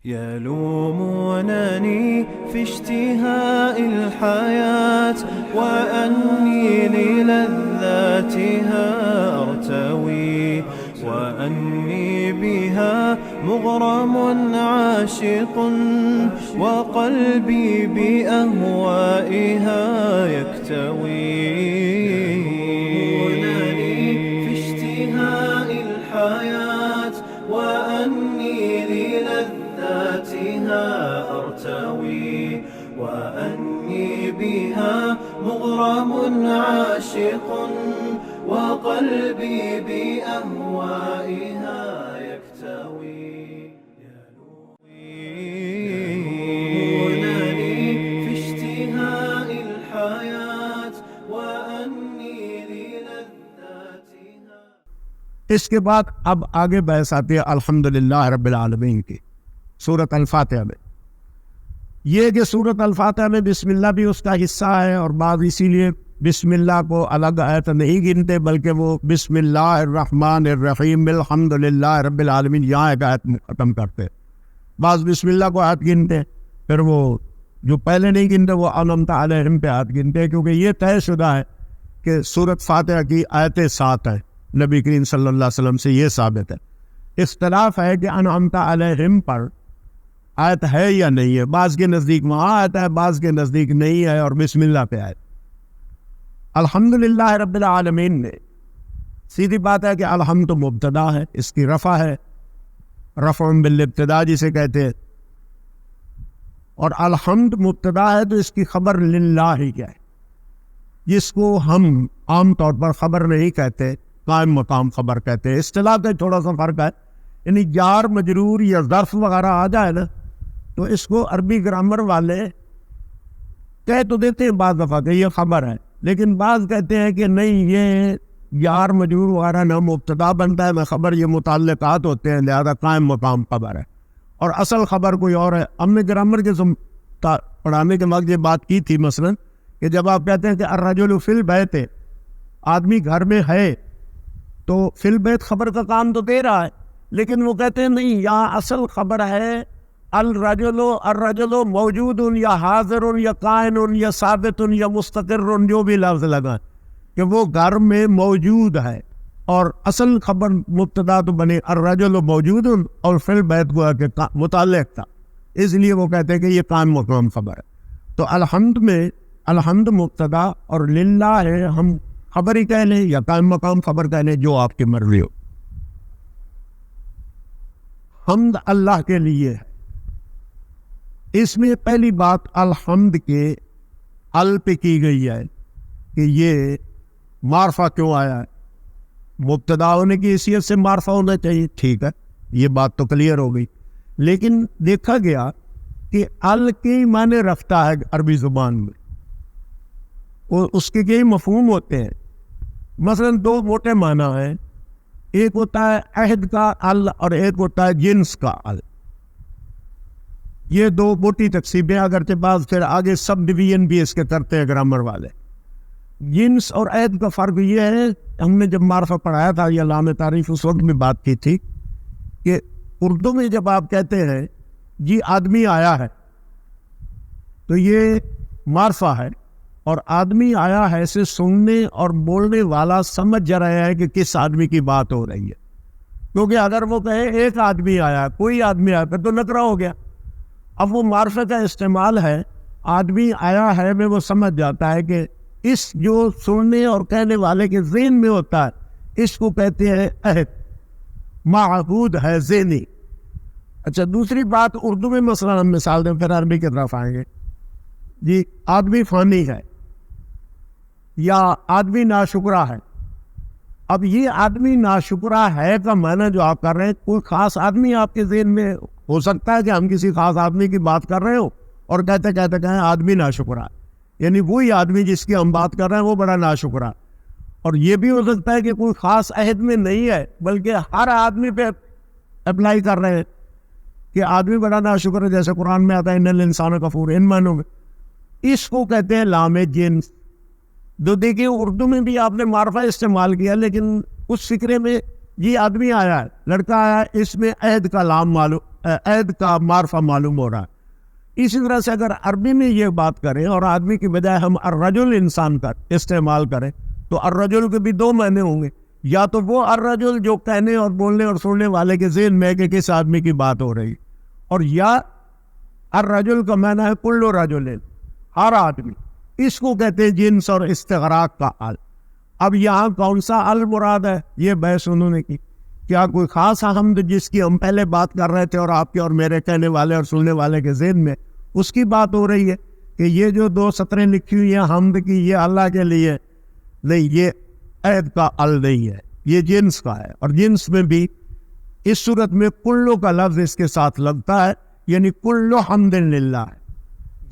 يلومونني في اشتهاء الحياة وأني للذاتها أرتوي وأني بها مغرم عاشق وقلبي بأهوائها يكتوي. يلومونني في اشتهاء الحياة وأني للذاتها أرتوي وأني بها مغرم عاشق وقلبي بأهوائها يكتوي. يلومونني في اشتهاء الحياة وأني للذاتها. اس کے بعد اب آگے بحث آتی ہے الحمدللہ رب العالمین کی سورۃ الفاتحہ میں. یہ کہ سورۃ الفاتحہ میں بسم اللہ بھی اس کا حصہ ہے، اور بعض اسی لیے بسم اللہ کو الگ آیت نہیں گنتے بلکہ وہ بسم اللہ الرحمن الرحیم الحمدللہ رب العالمین یہاں ایک آیت ختم کرتے. بعض بسم اللہ کو آیت گنتے، پھر وہ جو پہلے نہیں گنتے وہ انعمت علیہم پہ آیت گنتے، کیونکہ یہ طے شدہ ہے کہ سورۃ فاتحہ کی آیتیں 7 ہیں. نبی کریم صلی اللہ علیہ وسلم سے یہ ثابت ہے. اختلاف ہے کہ انعمت علیہم پر آیت ہے یا نہیں ہے. بعض کے نزدیک وہاں آیت ہے، بعض کے نزدیک نہیں ہے، اور بسم اللہ پہ آیت. الحمدللہ رب العالمین میں سیدھی بات ہے کہ الحمد مبتدا ہے، اس کی رفع ہے، رفع بالابتدا جسے کہتے ہیں، اور الحمد مبتدا ہے تو اس کی خبر للہ ہی کیا ہے، جس کو ہم عام طور پر خبر نہیں کہتے، قائم مقام خبر کہتے ہیں. اصطلاح کا تھوڑا سا فرق ہے، یعنی جار مجرور یا ظرف وغیرہ آ جائے نا تو اس کو عربی گرامر والے کہہ تو دیتے ہیں بعض دفعہ کہ یہ خبر ہے، لیکن بعض کہتے ہیں کہ نہیں، یہ جار مجرور وغیرہ نہ مبتدا بنتا ہے نہ خبر، یہ متعلقات ہوتے ہیں، لہذا قائم مقام خبر ہے اور اصل خبر کوئی اور ہے. ہم نے گرامر کے پڑھانے کے وقت یہ بات کی تھی مثلا کہ جب آپ کہتے ہیں کہ الرجل فی البیت، آدمی گھر میں ہے، تو فی البیت خبر کا کام تو دے رہا ہے، لیکن وہ کہتے ہیں نہیں، یہاں اصل خبر ہے الرجل موجود یا حاضر یا قائم یا ثابت یا مستقر، جو بھی لفظ لگا کہ وہ گھر میں موجود ہے، اور اصل خبر مبتدا تو بنے الرجل موجود اور فی البیت کو کہ متعلق تھا، اس لیے وہ کہتے ہیں کہ یہ قائم مقام خبر ہے. تو الحمد میں الحمد مبتدا اور للہ ہے، ہم خبر ہی کہہ لیں یا قائم مقام خبر کہہ لیں، جو آپ کی مرضی ہو. حمد اللہ کے لیے ہے. اس میں پہلی بات الحمد کے ال پہ کی گئی ہے کہ یہ معرفہ کیوں آیا ہے. مبتدا ہونے کی حیثیت سے معرفہ ہونا چاہیے، ٹھیک ہے، یہ بات تو کلیئر ہو گئی، لیکن دیکھا گیا کہ ال کے معنی رکھتا ہے عربی زبان میں، اور اس کے کئی مفہوم ہوتے ہیں. مثلا 2 موٹے معنی ہیں، ایک ہوتا ہے عہد کا ال اور ایک ہوتا ہے جنس کا ال. یہ 2 موٹی تقسیمیں، اگرچہ بعض پھر آگے سب ڈویژن بھی اس کے کرتے ہیں گرامر والے. جنس اور عہد کا فرق یہ ہے، ہم نے جب معرفہ پڑھایا تھا یا لام تعریف اس وقت میں بات کی تھی کہ اردو میں جب آپ کہتے ہیں جی آدمی آیا ہے تو یہ معرفہ ہے، اور آدمی آیا ہے سے سننے اور بولنے والا سمجھ جا رہا ہے کہ کس آدمی کی بات ہو رہی ہے. کیونکہ اگر وہ کہے ایک آدمی آیا، کوئی آدمی آیا، پھر تو نکرا ہو گیا. اب وہ معرفہ کا استعمال ہے، آدمی آیا ہے میں وہ سمجھ جاتا ہے کہ اس جو سننے اور کہنے والے کے ذہن میں ہوتا ہے، اس کو کہتے ہیں عہد، معہود ہے ذہنی. اچھا، دوسری بات اردو میں مثلا ہم مثال دیں، پھر عربی کی طرف آئیں گے. جی آدمی فانی ہے یا آدمی ناشکرا ہے. اب یہ آدمی ناشکرا ہے کا معنی جو آپ کر رہے ہیں، کوئی خاص آدمی آپ کے ذہن میں ہو سکتا ہے کہ ہم کسی خاص آدمی کی بات کر رہے ہو اور کہتے کہیں آدمی ناشکرا، یعنی وہی آدمی جس کی ہم بات کر رہے ہیں وہ بڑا ناشکرا. اور یہ بھی ہو سکتا ہے کہ کوئی خاص عہد میں نہیں ہے بلکہ ہر آدمی پہ اپلائی کر رہے ہیں کہ آدمی بڑا ناشکر ہے، جیسے قرآن میں آتا ہے ان الانسان کفور، ان معنوں میں. اس کو کہتے ہیں لام جنس. تو دیکھیے اردو میں بھی آپ نے معرفہ استعمال کیا، لیکن اس فکرے میں یہ آدمی آیا ہے، لڑکا آیا ہے، اس میں عہد کا لام عہد کا معرفہ معلوم ہو رہا ہے۔ اسی طرح سے اگر عربی میں یہ بات کریں اور آدمی کی بجائے ہم الرجل انسان کا استعمال کریں تو الرجل کے بھی دو معنی ہوں گے، یا تو وہ الرجل جو کہنے اور بولنے اور سننے والے کے ذہن میں کہ کس آدمی کی بات ہو رہی، اور یا الرجل کا معنی ہے کل رجل، ہر آدمی، اس کو کہتے ہیں جنس اور استغراق کا ال۔ اب یہاں کون سا ال مراد ہے یہ بحث انہوں نے کی، کیا کوئی خاص حمد جس کی ہم پہلے بات کر رہے تھے اور آپ کے اور میرے کہنے والے اور سننے والے کے ذہن میں اس کی بات ہو رہی ہے کہ یہ جو 2 سطریں لکھی ہوئی ہیں حمد کی یہ اللہ کے لیے نہیں، یہ عہد کا ال نہیں ہے، یہ جنس کا ہے، اور جنس میں بھی اس صورت میں کلو کا لفظ اس کے ساتھ لگتا ہے، یعنی کلو حمد للہ ہے۔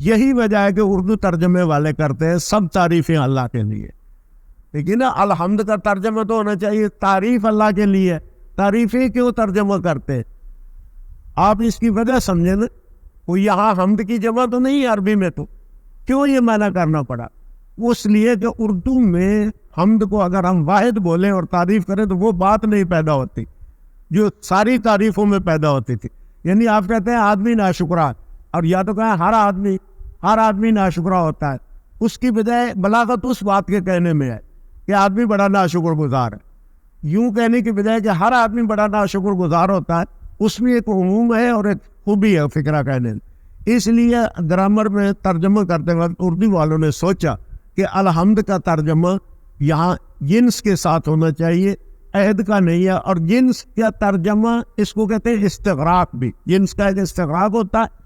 یہی وجہ ہے کہ اردو ترجمے والے کرتے ہیں سب تعریفیں اللہ کے لیے، لیکن نا الحمد کا ترجمہ تو ہونا چاہیے تعریف اللہ کے لیے، تعریفیں کیوں ترجمہ کرتے ہیں؟ آپ اس کی وجہ سمجھیں نا، کوئی یہاں حمد کی جمع تو نہیں ہے عربی میں، تو کیوں یہ معنی کرنا پڑا؟ اس لیے کہ اردو میں حمد کو اگر ہم واحد بولیں اور تعریف کریں تو وہ بات نہیں پیدا ہوتی جو ساری تعریفوں میں پیدا ہوتی تھی۔ یعنی آپ کہتے ہیں آدمی ناشکرا، اور یا تو کہیں ہر آدمی ناشکرا ہوتا ہے، اس کی بجائے بلاغت اس بات کے کہنے میں ہے کہ آدمی بڑا ناشکر گزار ہے، یوں کہنے کی بجائے کہ ہر آدمی بڑا ناشکر گزار ہوتا ہے، اس میں ایک عموم ہے اور ایک خوبی ہے فکرہ کہنے میں۔ اس لیے گرامر میں ترجمہ کرتے وقت اردو والوں نے سوچا کہ الحمد کا ترجمہ یہاں جنس کے ساتھ ہونا چاہیے، عہد کا نہیں ہے، اور جنس کا ترجمہ اس کو کہتے ہیں استغراق بھی، جنس کا ایک استغراق ہوتا ہے،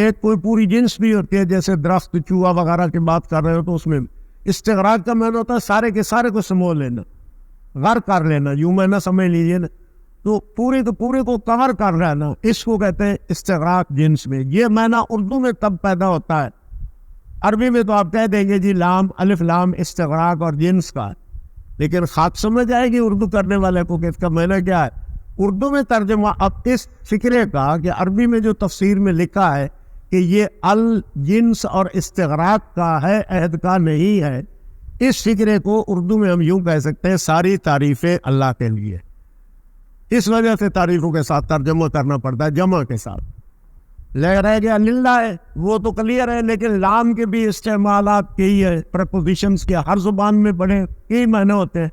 ایک کوئی پوری جنس بھی ہوتی ہے، جیسے درخت چوہا وغیرہ کی بات کر رہے ہو تو اس میں استغراق کا معنی ہوتا ہے سارے کے سارے کو سمو لینا، غرق کر لینا، یوں میں نہ سمجھ لیجیے نا، تو پورے کو کور کر لینا، اس کو کہتے ہیں استغراق جنس میں۔ یہ معنی اردو میں تب پیدا ہوتا ہے، عربی میں تو آپ کہہ دیں گے جی لام الف لام استغراق اور جنس کا، لیکن خاک سمجھ آئے گی اردو کرنے والے کو کہ اس کا معنی کیا ہے۔ اردو میں ترجمہ اب اس فکرے کا کہ عربی میں جو تفسیر میں لکھا ہے کہ یہ الجنس اور استغراق کا ہے، عہد کا نہیں ہے، اس فکرے کو اردو میں ہم یوں کہہ سکتے ہیں ساری تعریفیں اللہ کے لیے۔ اس وجہ سے تعریفوں کے ساتھ ترجمہ کرنا پڑتا ہے جمع کے ساتھ۔ رہ گیا للہ ہے وہ تو کلیئر ہے، لیکن لام کے بھی استعمالات کئی ہے، پریپوزیشنز کے ہر زبان میں بڑے کئی معنی ہوتے ہیں۔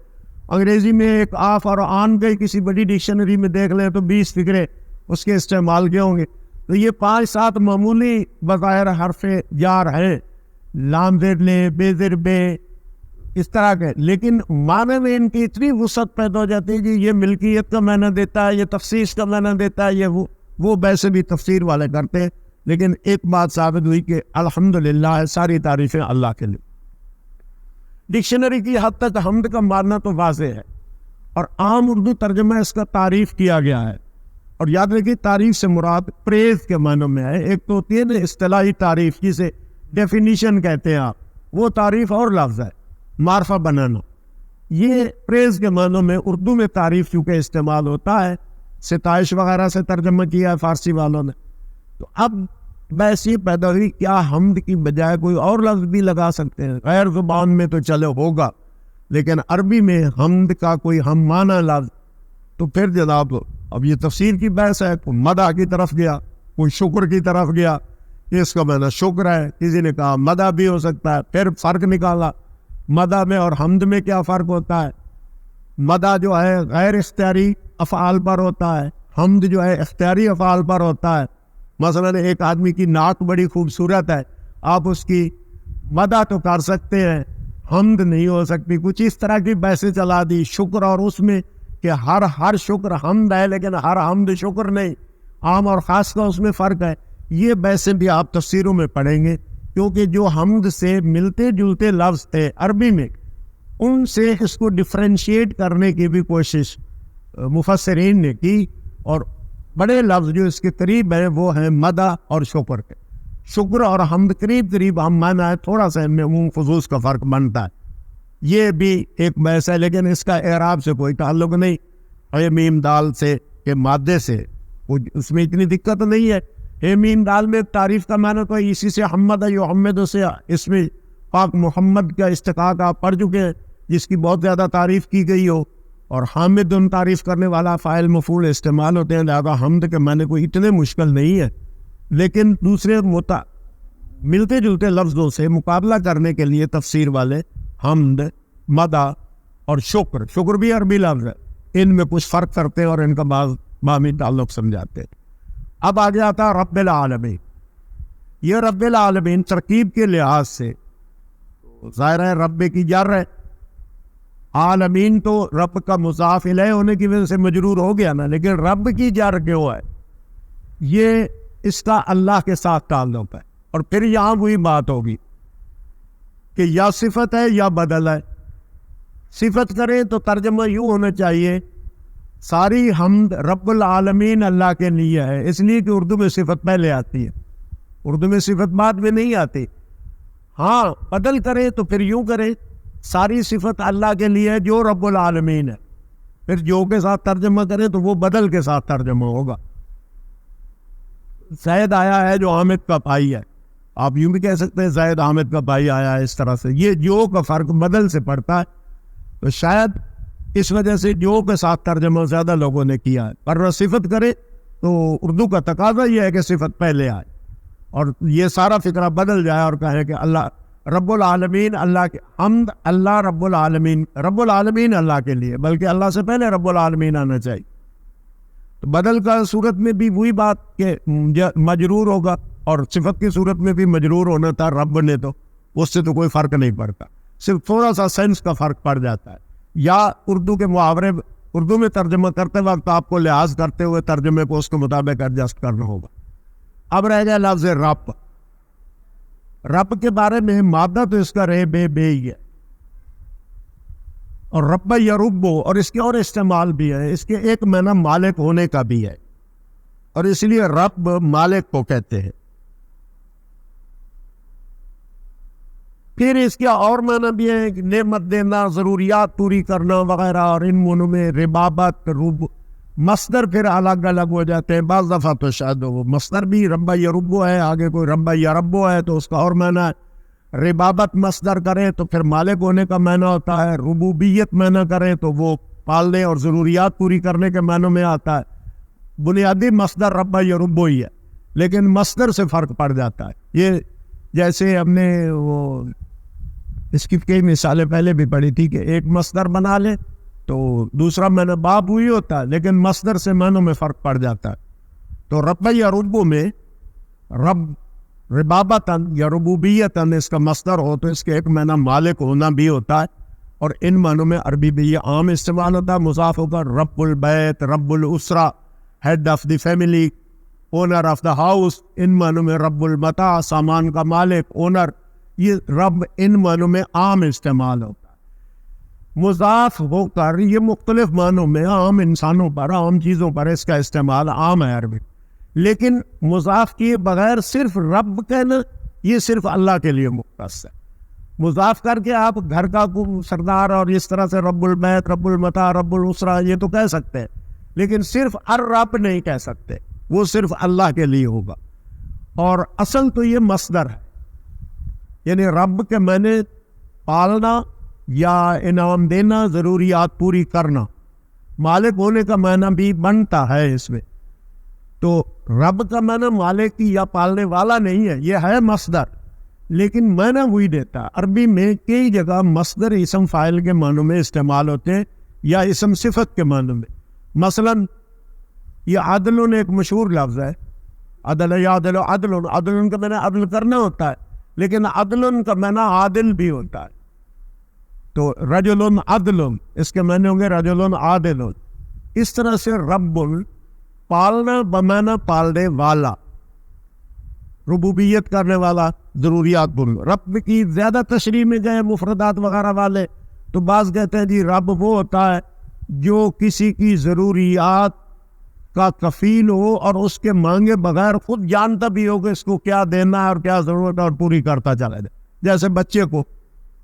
انگریزی میں ایک آف اور آن کے کسی بڑی ڈکشنری میں دیکھ لیں تو 20 فکرے اس کے استعمال کے ہوں گے، تو یہ 5-7 معمولی بظاہر حرف جار ہیں، لام زیر لے بے زیر بے اس طرح کے، لیکن معنی میں ان کی اتنی وسعت پیدا ہو جاتی ہے کہ یہ ملکیت کا معنی دیتا ہے، یہ تفسیر کا معنی دیتا ہے، یہ وہ ویسے بھی تفسیر والے کرتے ہیں، لیکن ایک بات ثابت ہوئی کہ الحمدللہ ساری تعریفیں اللہ کے لیے۔ ڈکشنری کی حد تک حمد کا معنی تو واضح ہے، اور عام اردو ترجمہ اس کا تعریف کیا گیا ہے، اور یاد رکھیے تعریف سے مراد پریز کے معنی میں ہے۔ ایک تو ہوتی ہے نا اصطلاحی تعریف جسے ڈیفینیشن کہتے ہیں آپ، وہ تعریف اور لفظ ہے، معرفہ بنانا۔ یہ پریز کے معنی میں اردو میں تعریف چونکہ استعمال ہوتا ہے، ستائش وغیرہ سے ترجمہ کیا ہے فارسی والوں نے، تو اب بحث یہ پیدا ہوئی کیا حمد کی بجائے کوئی اور لفظ بھی لگا سکتے ہیں؟ غیر زبان میں تو چلے ہوگا، لیکن عربی میں حمد کا کوئی ہم معنی لفظ، تو پھر جناب اب یہ تفسیر کی بحث ہے، کوئی مدح کی طرف گیا، کوئی شکر کی طرف گیا، اس کا معنی شکر ہے، کسی نے کہا مدح بھی ہو سکتا ہے، پھر فرق نکالا مدح میں اور حمد میں کیا فرق ہوتا ہے۔ مدح جو ہے غیر اختیاری افعال پر ہوتا ہے، حمد جو ہے اختیاری افعال پر ہوتا ہے۔ مثلا ایک آدمی کی ناک بڑی خوبصورت ہے، آپ اس کی مدح تو کر سکتے ہیں، حمد نہیں ہو سکتی، کچھ اس طرح کی بحثیں چلا دی۔ شکر اور اس میں کہ ہر شکر حمد ہے لیکن ہر حمد شکر نہیں، عام اور خاص کا اس میں فرق ہے۔ یہ بحثیں بھی آپ تفسیروں میں پڑھیں گے، کیونکہ جو حمد سے ملتے جلتے لفظ تھے عربی میں، ان سے اس کو ڈفرینشیٹ کرنے کی بھی کوشش مفسرین نے کی، اور بڑے لفظ جو اس کے قریب ہیں وہ ہیں مدح اور شکر کے۔ شکر اور حمد قریب ہم معنی ہے، تھوڑا سا ان میں عموم خصوص کا فرق بنتا ہے۔ یہ بھی ایک بحث ہے، لیکن اس کا اعراب سے کوئی تعلق نہیں، اے میم دال سے کے مادے سے اس میں اتنی دقت نہیں ہے۔ اے میم دال میں تعریف کا معنی تو اسی سے حمد ہے، محمد سے اس میں پاک محمد کا اشتقاق آپ پڑھ چکے ہیں، جس کی بہت زیادہ تعریف کی گئی ہو، اور حامد تعریف کرنے والا فاعل مفعول استعمال ہوتے ہیں، لہذا حمد کے معنی کوئی اتنے مشکل نہیں ہے، لیکن دوسرے ملتے جلتے لفظوں سے مقابلہ کرنے کے لیے تفسیر والے حمد، مدح اور شکر بھی عربی لفظ ہے، ان میں کچھ فرق کرتے ہیں اور ان کا بعض باہمی تعلق سمجھاتے ہیں۔ اب آگے آتا رب العالمین۔ یہ رب العالمین ترکیب کے لحاظ سے ظاہر ہے رب کی جر ہے، عالمین تو رب کا مضاف الیہ ہونے کی وجہ سے مجرور ہو گیا نا، لیکن رب کی جر کیوں ہے؟ یہ اس کا اللہ کے ساتھ تعلق ہے، اور پھر یہاں وہی بات ہوگی کہ یا صفت ہے یا بدل ہے۔ صفت کریں تو ترجمہ یوں ہونا چاہیے ساری حمد رب العالمین اللہ کے لیے ہے، اس لیے کہ اردو میں صفت پہلے آتی ہے، اردو میں صفت بعد میں نہیں آتی۔ ہاں بدل کریں تو پھر یوں کریں ساری صفت اللہ کے لیے ہے جو رب العالمین ہے، پھر جو کے ساتھ ترجمہ کریں تو وہ بدل کے ساتھ ترجمہ ہوگا۔ زید آیا ہے جو حامد کا بھائی ہے، آپ یوں بھی کہہ سکتے ہیں زید حامد کا بھائی آیا ہے، اس طرح سے یہ جو کا فرق بدل سے پڑتا ہے، تو شاید اس وجہ سے جو کے ساتھ ترجمہ زیادہ لوگوں نے کیا ہے۔ پر صفت کرے تو اردو کا تقاضا یہ ہے کہ صفت پہلے آئے اور یہ سارا فکرہ بدل جائے اور کہے کہ اللہ رب العالمین، اللہ کے حمد اللہ رب العالمین اللہ کے لیے، بلکہ اللہ سے پہلے رب العالمین آنا چاہیے۔ تو بدل کا صورت میں بھی وہی بات کہ مجرور ہوگا، اور صفت کی صورت میں بھی مجرور ہونا تھا رب نے، تو اس سے تو کوئی فرق نہیں پڑتا، صرف تھوڑا سا سینس کا فرق پڑ جاتا ہے، یا اردو کے محاورے اردو میں ترجمہ کرتے وقت آپ کو لحاظ کرتے ہوئے ترجمے کو اس کے مطابق ایڈجسٹ کرنا ہوگا۔ اب رہ گیا لفظ رب۔ رب کے بارے میں مادہ تو اس کا رے بے ہی ہے، اور رب یربو، اور اس کے اور استعمال بھی ہے، اس کے ایک معنی مالک ہونے کا بھی ہے، اور اس لیے رب مالک کو کہتے ہیں۔ پھر اس کا اور معنی بھی ہے کہ نعمت دینا، ضروریات پوری کرنا وغیرہ، اور ان معنوں میں ربابت، رب، مصدر پھر الگ الگ ہو جاتے ہیں، بعض دفعہ تو شاید وہ مصدر بھی رب یربو ہے، آگے کوئی رب یربو ہے تو اس کا اور معنی ہے۔ ربابت مصدر کرے تو پھر مالک ہونے کا معنی ہوتا ہے، ربوبیت معنی کرے تو وہ پالنے اور ضروریات پوری کرنے کے معنوں میں آتا ہے۔ بنیادی مصدر رب یربو ہی ہے، لیکن مصدر سے فرق پڑ جاتا ہے۔ یہ جیسے ہم نے وہ اس کی کئی مثالیں پہلے بھی پڑھی تھی کہ ایک مصدر بنا لے تو دوسرا معنی باب ہوئی ہوتا ہے، لیکن مصدر سے معنوں میں فرق پڑ جاتا ہے۔ تو رب یا ربو میں رب ربابتاً یا ربوبیتاً اس کا مصدر ہو تو اس کے ایک معنی مالک ہونا بھی ہوتا ہے، اور ان معنوں میں عربی بھی یہ عام استعمال ہوتا ہے، مضاف ہو کر رب البیت، رب الاسرہ، head of the family, owner of the house, ان معنوں میں رب المتاع، سامان کا مالک، اونر، یہ رب ان معنوں میں عام استعمال ہوتا ہے۔ مضاف ہو کر یہ مختلف معنوں میں عام انسانوں پر، عام چیزوں پر اس کا استعمال عام ہے عربی، لیکن مضاف کیے بغیر صرف رب کہنا یہ صرف اللہ کے لیے مختص ہے۔ مضاف کر کے آپ گھر کا سردار اور اس طرح سے رب البیت، رب المتاع، رب الاسرہ یہ تو کہہ سکتے ہیں، لیکن صرف الرب نہیں کہہ سکتے، وہ صرف اللہ کے لیے ہوگا۔ اور اصل تو یہ مصدر ہے، یعنی رب کے معنی پالنا یا انعام دینا، ضروریات پوری کرنا، مالک ہونے کا معنی بھی بنتا ہے اس میں۔ تو رب کا معنی مالک کی یا پالنے والا نہیں ہے، یہ ہے مصدر، لیکن معنی وہی دیتا ہے۔ عربی میں کئی جگہ مصدر اسم فاعل کے معنوں میں استعمال ہوتے ہیں یا اسم صفت کے معنوں میں۔ مثلا یہ عدل ایک مشہور لفظ ہے، عدل یعدل، عدل کا معنی عدل کرنا ہوتا ہے، لیکن عدل کا معنی عادل بھی ہوتا ہے۔ تو رجل عدل، اس کے معنی ہوں گے رجل عادل۔ اس طرح سے رب پالنا بمعنی پالنے والا، ربوبیت کرنے والا، ضروریات پوری۔ رب کی زیادہ تشریح میں گئے مفردات وغیرہ والے تو بعض کہتے ہیں جی رب وہ ہوتا ہے جو کسی کی ضروریات کا کفیل ہو اور اس کے مانگے بغیر خود جانتا بھی ہو کہ اس کو کیا دینا ہے اور کیا ضرورت ہے اور پوری کرتا چلا جائے۔ جیسے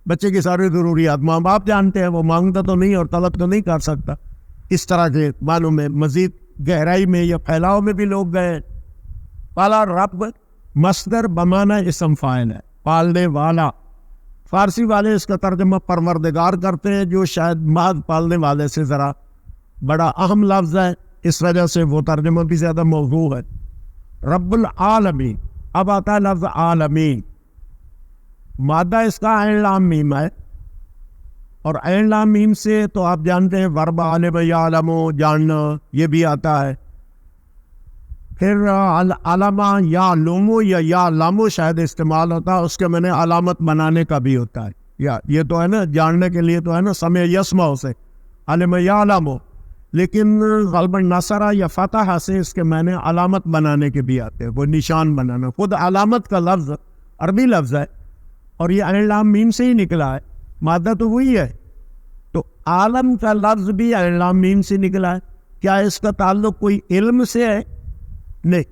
بچے کی ساری ضروریات ماں باپ جانتے ہیں، وہ مانگتا تو نہیں اور طلب تو نہیں کر سکتا۔ اس طرح کے معنوں میں مزید گہرائی میں یا پھیلاؤ میں بھی لوگ گئے۔ پالا رب مصدر بمعنی اسم فاعل ہے، پالنے والا، فارسی والے اس کا ترجمہ پروردگار کرتے ہیں، جو شاید محض پالنے والے سے ذرا بڑا اہم لفظ ہے، اس وجہ سے وہ ترجمہ بھی زیادہ موضوع ہے۔ رب العالمین، اب آتا ہے لفظ عالمین، مادہ اس کا عین لام میم ہے، اور عین لام میم سے تو آپ جانتے ہیں ورب عالم یعلم، جاننا، یہ بھی آتا ہے۔ پھر علامہ یا لومو یا لامو شاید استعمال ہوتا ہے، اس کے معنی علامت بنانے کا بھی ہوتا ہے، یا یہ تو ہے نا جاننے کے لیے تو ہے نا سمع یسمع سے علم یعلم، لیکن غالباً نصرہ یا فتح سے اس کے معنی علامت بنانے کے بھی آتے ہیں، وہ نشان بنانا۔ خود علامت کا لفظ عربی لفظ ہے اور یہ عین لام میم سے ہی نکلا ہے، مادہ تو وہی ہے، تو عالم کا لفظ بھی عین لام میم سے نکلا ہے۔ کیا اس کا تعلق کوئی علم سے ہے؟ نہیں،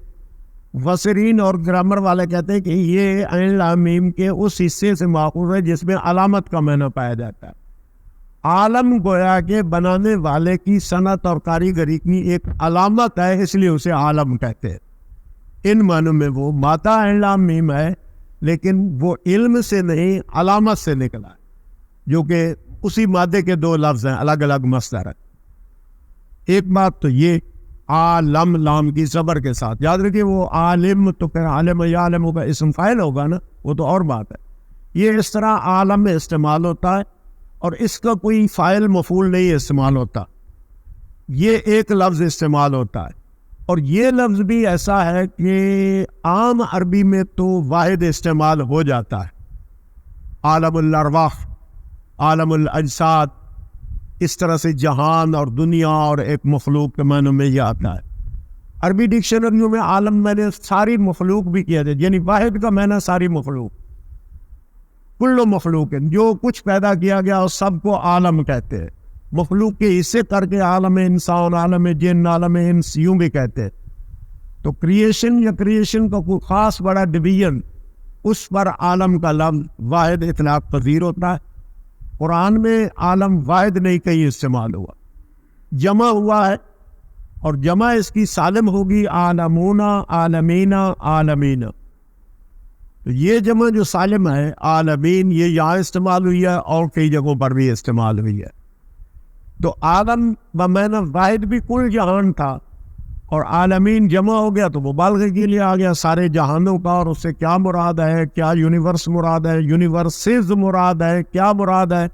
مفسرین اور گرامر والے کہتے ہیں کہ یہ عین لام میم کے اس حصے سے ماخوذ ہے جس میں علامت کا معنی پایا جاتا ہے۔ عالم گویا کہ بنانے والے کی صنعت اور کاریگری کی ایک علامت ہے، اس لیے اسے عالم کہتے ہیں۔ ان معنوں میں وہ مادہ عین لام میم ہے، لیکن وہ علم سے نہیں علامت سے نکلا ہے، جو کہ اسی مادے کے دو لفظ ہیں، الگ الگ مصدر ہے۔ ایک بات تو یہ عالم لام کی زبر کے ساتھ، یاد رکھیے وہ عالم تو پھر عالم یعلم کا اسم فاعل ہوگا نا، وہ تو اور بات ہے۔ یہ اس طرح عالم میں استعمال ہوتا ہے اور اس کا کوئی فاعل مفعول نہیں استعمال ہوتا، یہ ایک لفظ استعمال ہوتا ہے، اور یہ لفظ بھی ایسا ہے کہ عام عربی میں تو واحد استعمال ہو جاتا ہے، عالم الارواح، عالم الاجساد، اس طرح سے جہان اور دنیا اور ایک مخلوق کے معنوں میں یہ آتا ہے۔ عربی ڈکشنریوں میں عالم میں نے ساری مخلوق بھی کیا جائے، یعنی واحد کا معنی ساری مخلوق، کل مخلوق، جو کچھ پیدا کیا گیا اس سب کو عالم کہتے ہیں۔ مخلوق کے حصے کر کے عالم انسان، عالم جن، عالم انس یوں بھی کہتے ہیں۔ تو کریشن یا کریشن کا کوئی خاص بڑا ڈویژن، اس پر عالم کا لفظ واحد اطلاق پذیر ہوتا ہے۔ قرآن میں عالم واحد نہیں کہیں استعمال ہوا، جمع ہوا ہے، اور جمع اس کی سالم ہوگی عالمون، عالمین، عالمین۔ تو یہ جمع جو سالم ہے عالمین، یہ یہاں استعمال ہوئی ہے اور کئی جگہوں پر بھی استعمال ہوئی ہے۔ تو عالم بمعنی واحد بھی کل جہان تھا، اور عالمین جمع ہو گیا تو مبالغے کے لیے آ گیا سارے جہانوں کا، اور اس سے کیا مراد ہے، کیا یونیورس مراد ہے، یونیورسز مراد ہے، کیا مراد ہے،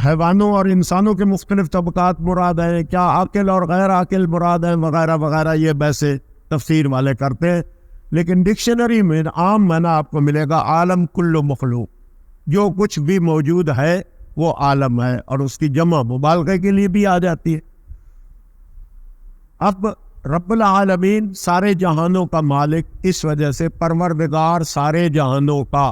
حیوانوں اور انسانوں کے مختلف طبقات مراد ہے، کیا عاقل اور غیر عاقل مراد ہے، وغیرہ وغیرہ، یہ ویسے تفسیر والے کرتے ہیں۔ لیکن ڈکشنری میں عام معنی آپ کو ملے گا عالم کل مخلوق، جو کچھ بھی موجود ہے وہ عالم ہے، اور اس کی جمع مبالغے کے لیے بھی آ جاتی ہے۔ اب رب العالمین سارے جہانوں کا مالک، اس وجہ سے پروردگار سارے جہانوں کا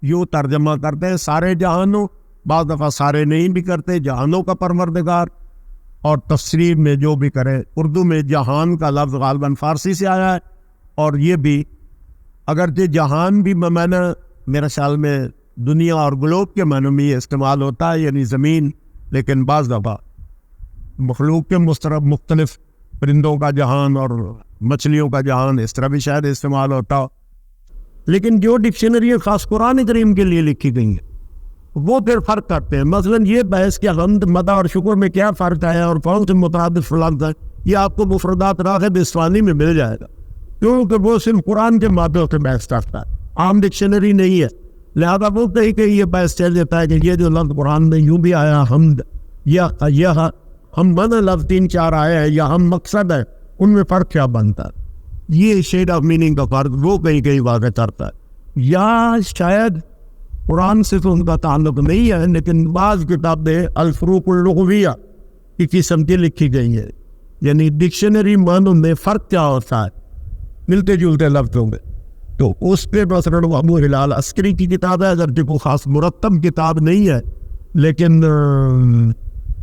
یوں ترجمہ کرتے ہیں، سارے جہانوں، بعض دفعہ سارے نہیں بھی کرتے، جہانوں کا پروردگار، اور تفسیر میں جو بھی کرے، اردو میں جہان کا لفظ غالباً فارسی سے آیا ہے، اور یہ بھی اگرچہ جہان بھی بمعنی میرے خیال میں دنیا اور گلوب کے معنی میں یہ استعمال ہوتا ہے، یعنی زمین، لیکن بعض دفعہ مخلوق کے مختلف پرندوں کا جہان اور مچھلیوں کا جہان، اس طرح بھی شاید استعمال ہوتا ہو۔ لیکن جو ڈکشنری خاص قرآن کریم کے لیے لکھی گئی ہیں وہ پھر فرق کرتے ہیں۔ مثلا یہ بحث کہ حمد، مدح اور شکر میں کیا فرق ہے اور کون سے مترادف لفظ ہے، یہ آپ کو مفردات راغب اصفہانی میں مل جائے گا، کیونکہ وہ صرف قرآن کے مادوں سے بحث کرتا ہے، عام ڈکشنری نہیں ہے۔ لہذا وہ کہیں کہ یہ بحث چل دیتا ہے کہ یہ جو لفظ قرآن میں یوں بھی آیا حمد، یا ہم من لفظ 3-4 آئے ہیں، یا ہم مقصد ہے، ان میں فرق کیا بنتا ہے، یہ شیڈ آف میننگ کا فرق وہ کہیں واضح کرتا ہے۔ یا شاید قرآن سے تو ان کا تعلق نہیں ہے، لیکن بعض کتابیں الفروق اللغویہ کی قسم کی لکھی گئی ہیں، یعنی ڈکشنری معنوں میں فرق کیا ہوتا ہے ملتے جلتے لفظوں میں، تو اس پہ مثلاً ابو ہلال عسکری کی کتاب ہے، اگرچہ کوئی خاص مرتب کتاب نہیں ہے، لیکن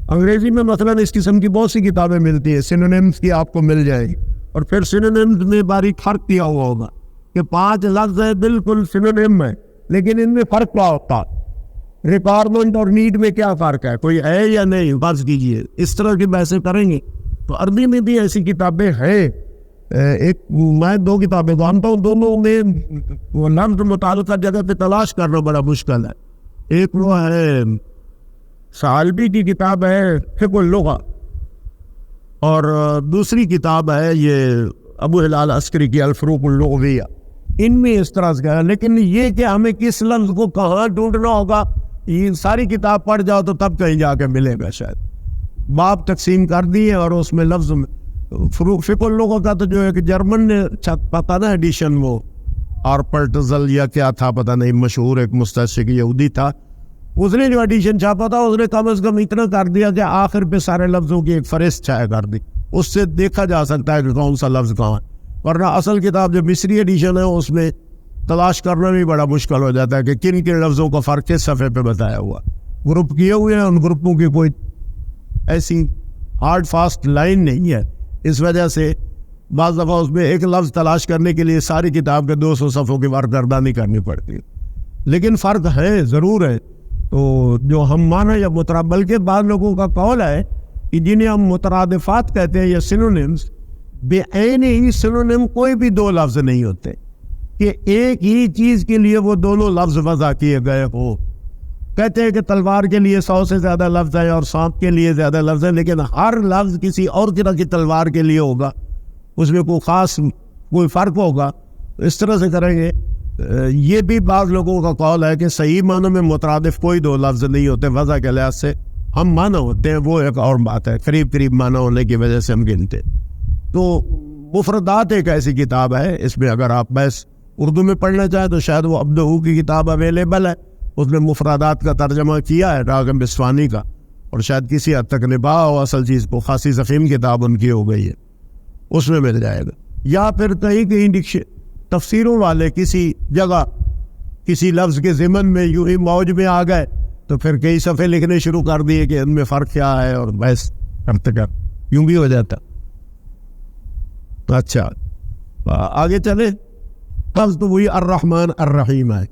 انگریزی میں مثلاً اس قسم کی بہت سی کتابیں ملتی ہیں، سینونیمز کی آپ کو مل جائے گی، اور پھر سینونیمز میں باریک فرق کیا ہوا ہوگا کہ 5 لفظ ہے بالکل سینونیم ہے، لیکن ان میں فرق کیا ہوتا ہے، ریکوائرمنٹ اور نیڈ میں کیا فرق ہے، کوئی ہے یا نہیں، فرض کیجیے اس طرح کی بحثیں کریں گے۔ تو عربی میں بھی ایسی کتابیں ہیں ایک میں دو کتابیں جانتا ہوں، دونوں میں وہ لفظ متعلقہ جگہ پہ تلاش کرنا بڑا مشکل ہے. ایک وہ ہے ثعلبی کی کتاب ہے فقہ اللغہ، اور دوسری کتاب ہے یہ ابو ہلال عسکری کی الفروق اللغویہ. ان میں اس طرح سے ہے، لیکن یہ کہ ہمیں کس لفظ کو کہاں ڈھونڈنا ہوگا، یہ ساری کتاب پڑھ جاؤ تو تب کہیں جا کے ملے گا. شاید باب تقسیم کر دیے اور اس میں لفظ فروق فقہ اللغہ کا تو جو ہے کہ جرمن نے پتہ نا ایڈیشن، وہ آرپلٹزل یا کیا تھا پتہ نہیں، مشہور ایک مستشرق یہودی تھا، اس نے جو ایڈیشن چھاپا تھا اس نے کم از کم اتنا کر دیا کہ آخر پہ سارے لفظوں کی ایک فہرست چھایا کر دی، اس سے دیکھا جا سکتا ہے کہ کون سا لفظ کہاں ہے. ورنہ اصل کتاب جو مصری ایڈیشن ہے اس میں تلاش کرنا بھی بڑا مشکل ہو جاتا ہے کہ کن کن لفظوں کا فرق کس صفحے پہ بتایا ہوا. گروپ کیے ہوئے ہیں، ان گروپوں کی کوئی ایسی ہارڈ فاسٹ لائن نہیں ہے، اس وجہ سے بعض دفعہ اس میں ایک لفظ تلاش کرنے کے لیے ساری کتاب کے 200 صفحوں کی ورگردانی کرنی پڑتی ہے. لیکن فرق ہے، ضرور ہے. تو جو ہم معنی یا مترادف، بلکہ بعض لوگوں کا قول ہے کہ جنہیں ہم مترادفات کہتے ہیں یا سینونیمز، بے عین ہی سینونیم کوئی بھی دو لفظ نہیں ہوتے کہ ایک ہی چیز کے لیے وہ دونوں لفظ وضع کیے گئے ہو. کہتے ہیں کہ تلوار کے لیے 100 سے زیادہ لفظ ہے اور سانپ کے لیے زیادہ لفظ ہے، لیکن ہر لفظ کسی اور طرح کی تلوار کے لیے ہوگا، اس میں کوئی خاص کوئی فرق ہوگا. اس طرح سے کریں گے. یہ بھی بعض لوگوں کا قول ہے کہ صحیح معنی میں مترادف کوئی دو لفظ نہیں ہوتے وضع کے لحاظ سے. ہم معنی ہوتے ہیں، وہ ایک اور بات ہے، قریب قریب معنی ہونے کی وجہ سے ہم گنتے. تو مفردات ایک ایسی کتاب ہے، اس میں اگر آپ بس اردو میں پڑھنا چاہیں تو شاید وہ عبدہ کی کتاب اویلیبل ہے، اس میں مفردات کا ترجمہ کیا ہے راغب اصفہانی کا، اور شاید کسی حد تک نباہ ہو اصل چیز کو، خاصی ضخیم کتاب ان کی ہو گئی ہے، اس میں مل جائے گا. یا پھر کہیں تفسیروں والے کسی جگہ کسی لفظ کے ضمن میں یوں ہی موج میں آ گئے تو پھر کئی صفحے لکھنے شروع کر دیے کہ ان میں فرق کیا ہے، اور بحث کرتے کر یوں بھی ہو جاتا. اچھا آگے چلے. لفظ تو وہی الرحمن الرحیم ہے.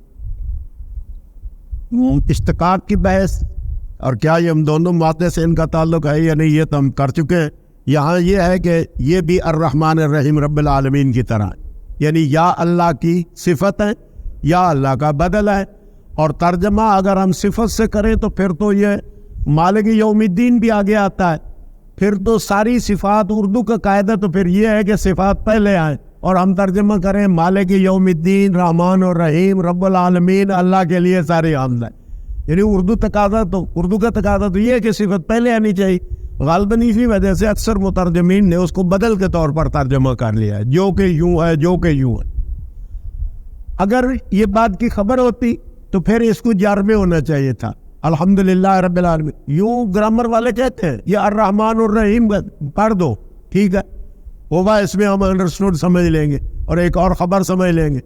اشتقاق کی بحث اور کیا یہ ہم دونوں مادے سے ان کا تعلق ہے یا نہیں، یہ تو ہم کر چکے ہیں. یہاں یہ ہے کہ یہ بھی الرحمن الرحیم رب العالمین کی طرح ہے، یعنی یا اللہ کی صفت ہے یا اللہ کا بدل ہے. اور ترجمہ اگر ہم صفت سے کریں تو پھر تو یہ مالک یوم الدین بھی آگے آتا ہے. پھر تو ساری صفات، اردو کا قاعدہ تو پھر یہ ہے کہ صفات پہلے آئیں اور ہم ترجمہ کریں مالک یوم الدین رحمان اور رحیم رب العالمین، اللہ کے لیے ساری آمد ہے. یعنی اردو کا تقاضا تو یہ ہے کہ صفت پہلے آنی چاہیے. غالباً اسی وجہ سے اکثر مترجمین نے اس کو بدل کے طور پر ترجمہ کر لیا ہے، جو کہ یوں ہے، جو کہ یوں ہے. اگر یہ بات کی خبر ہوتی تو پھر اس کو جر میں ہونا چاہیے تھا، الحمدللہ رب العالمین. یوں گرامر والے کہتے ہیں یہ الرحمن الرحیم پڑھ دو، ٹھیک ہے، ہوگا، اس میں ہم انڈرسٹوڈ سمجھ لیں گے اور ایک اور خبر سمجھ لیں گے.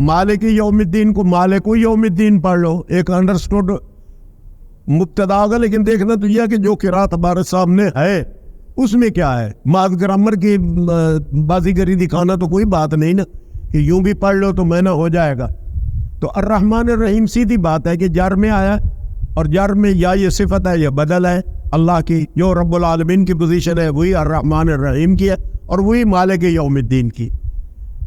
مالک یوم الدین کو مالک یوم الدین پڑھ لو، ایک انڈرسٹوڈ مبتدا ہوگا. لیکن دیکھنا تو یہ کہ جو قرات ہمارے سامنے ہے اس میں کیا ہے. ماز گرامر کی بازی گری دکھانا تو کوئی بات نہیں نا کہ یوں بھی پڑھ لو تو میں نہ ہو جائے گا. تو الرحمن الرحیم سیدھی بات ہے کہ جر میں آیا، اور جر میں یا یہ صفت ہے یا بدل ہے اللہ کی. جو رب العالمین کی پوزیشن ہے وہی الرحمن الرحیم کی ہے اور وہی مالک یوم الدین کی.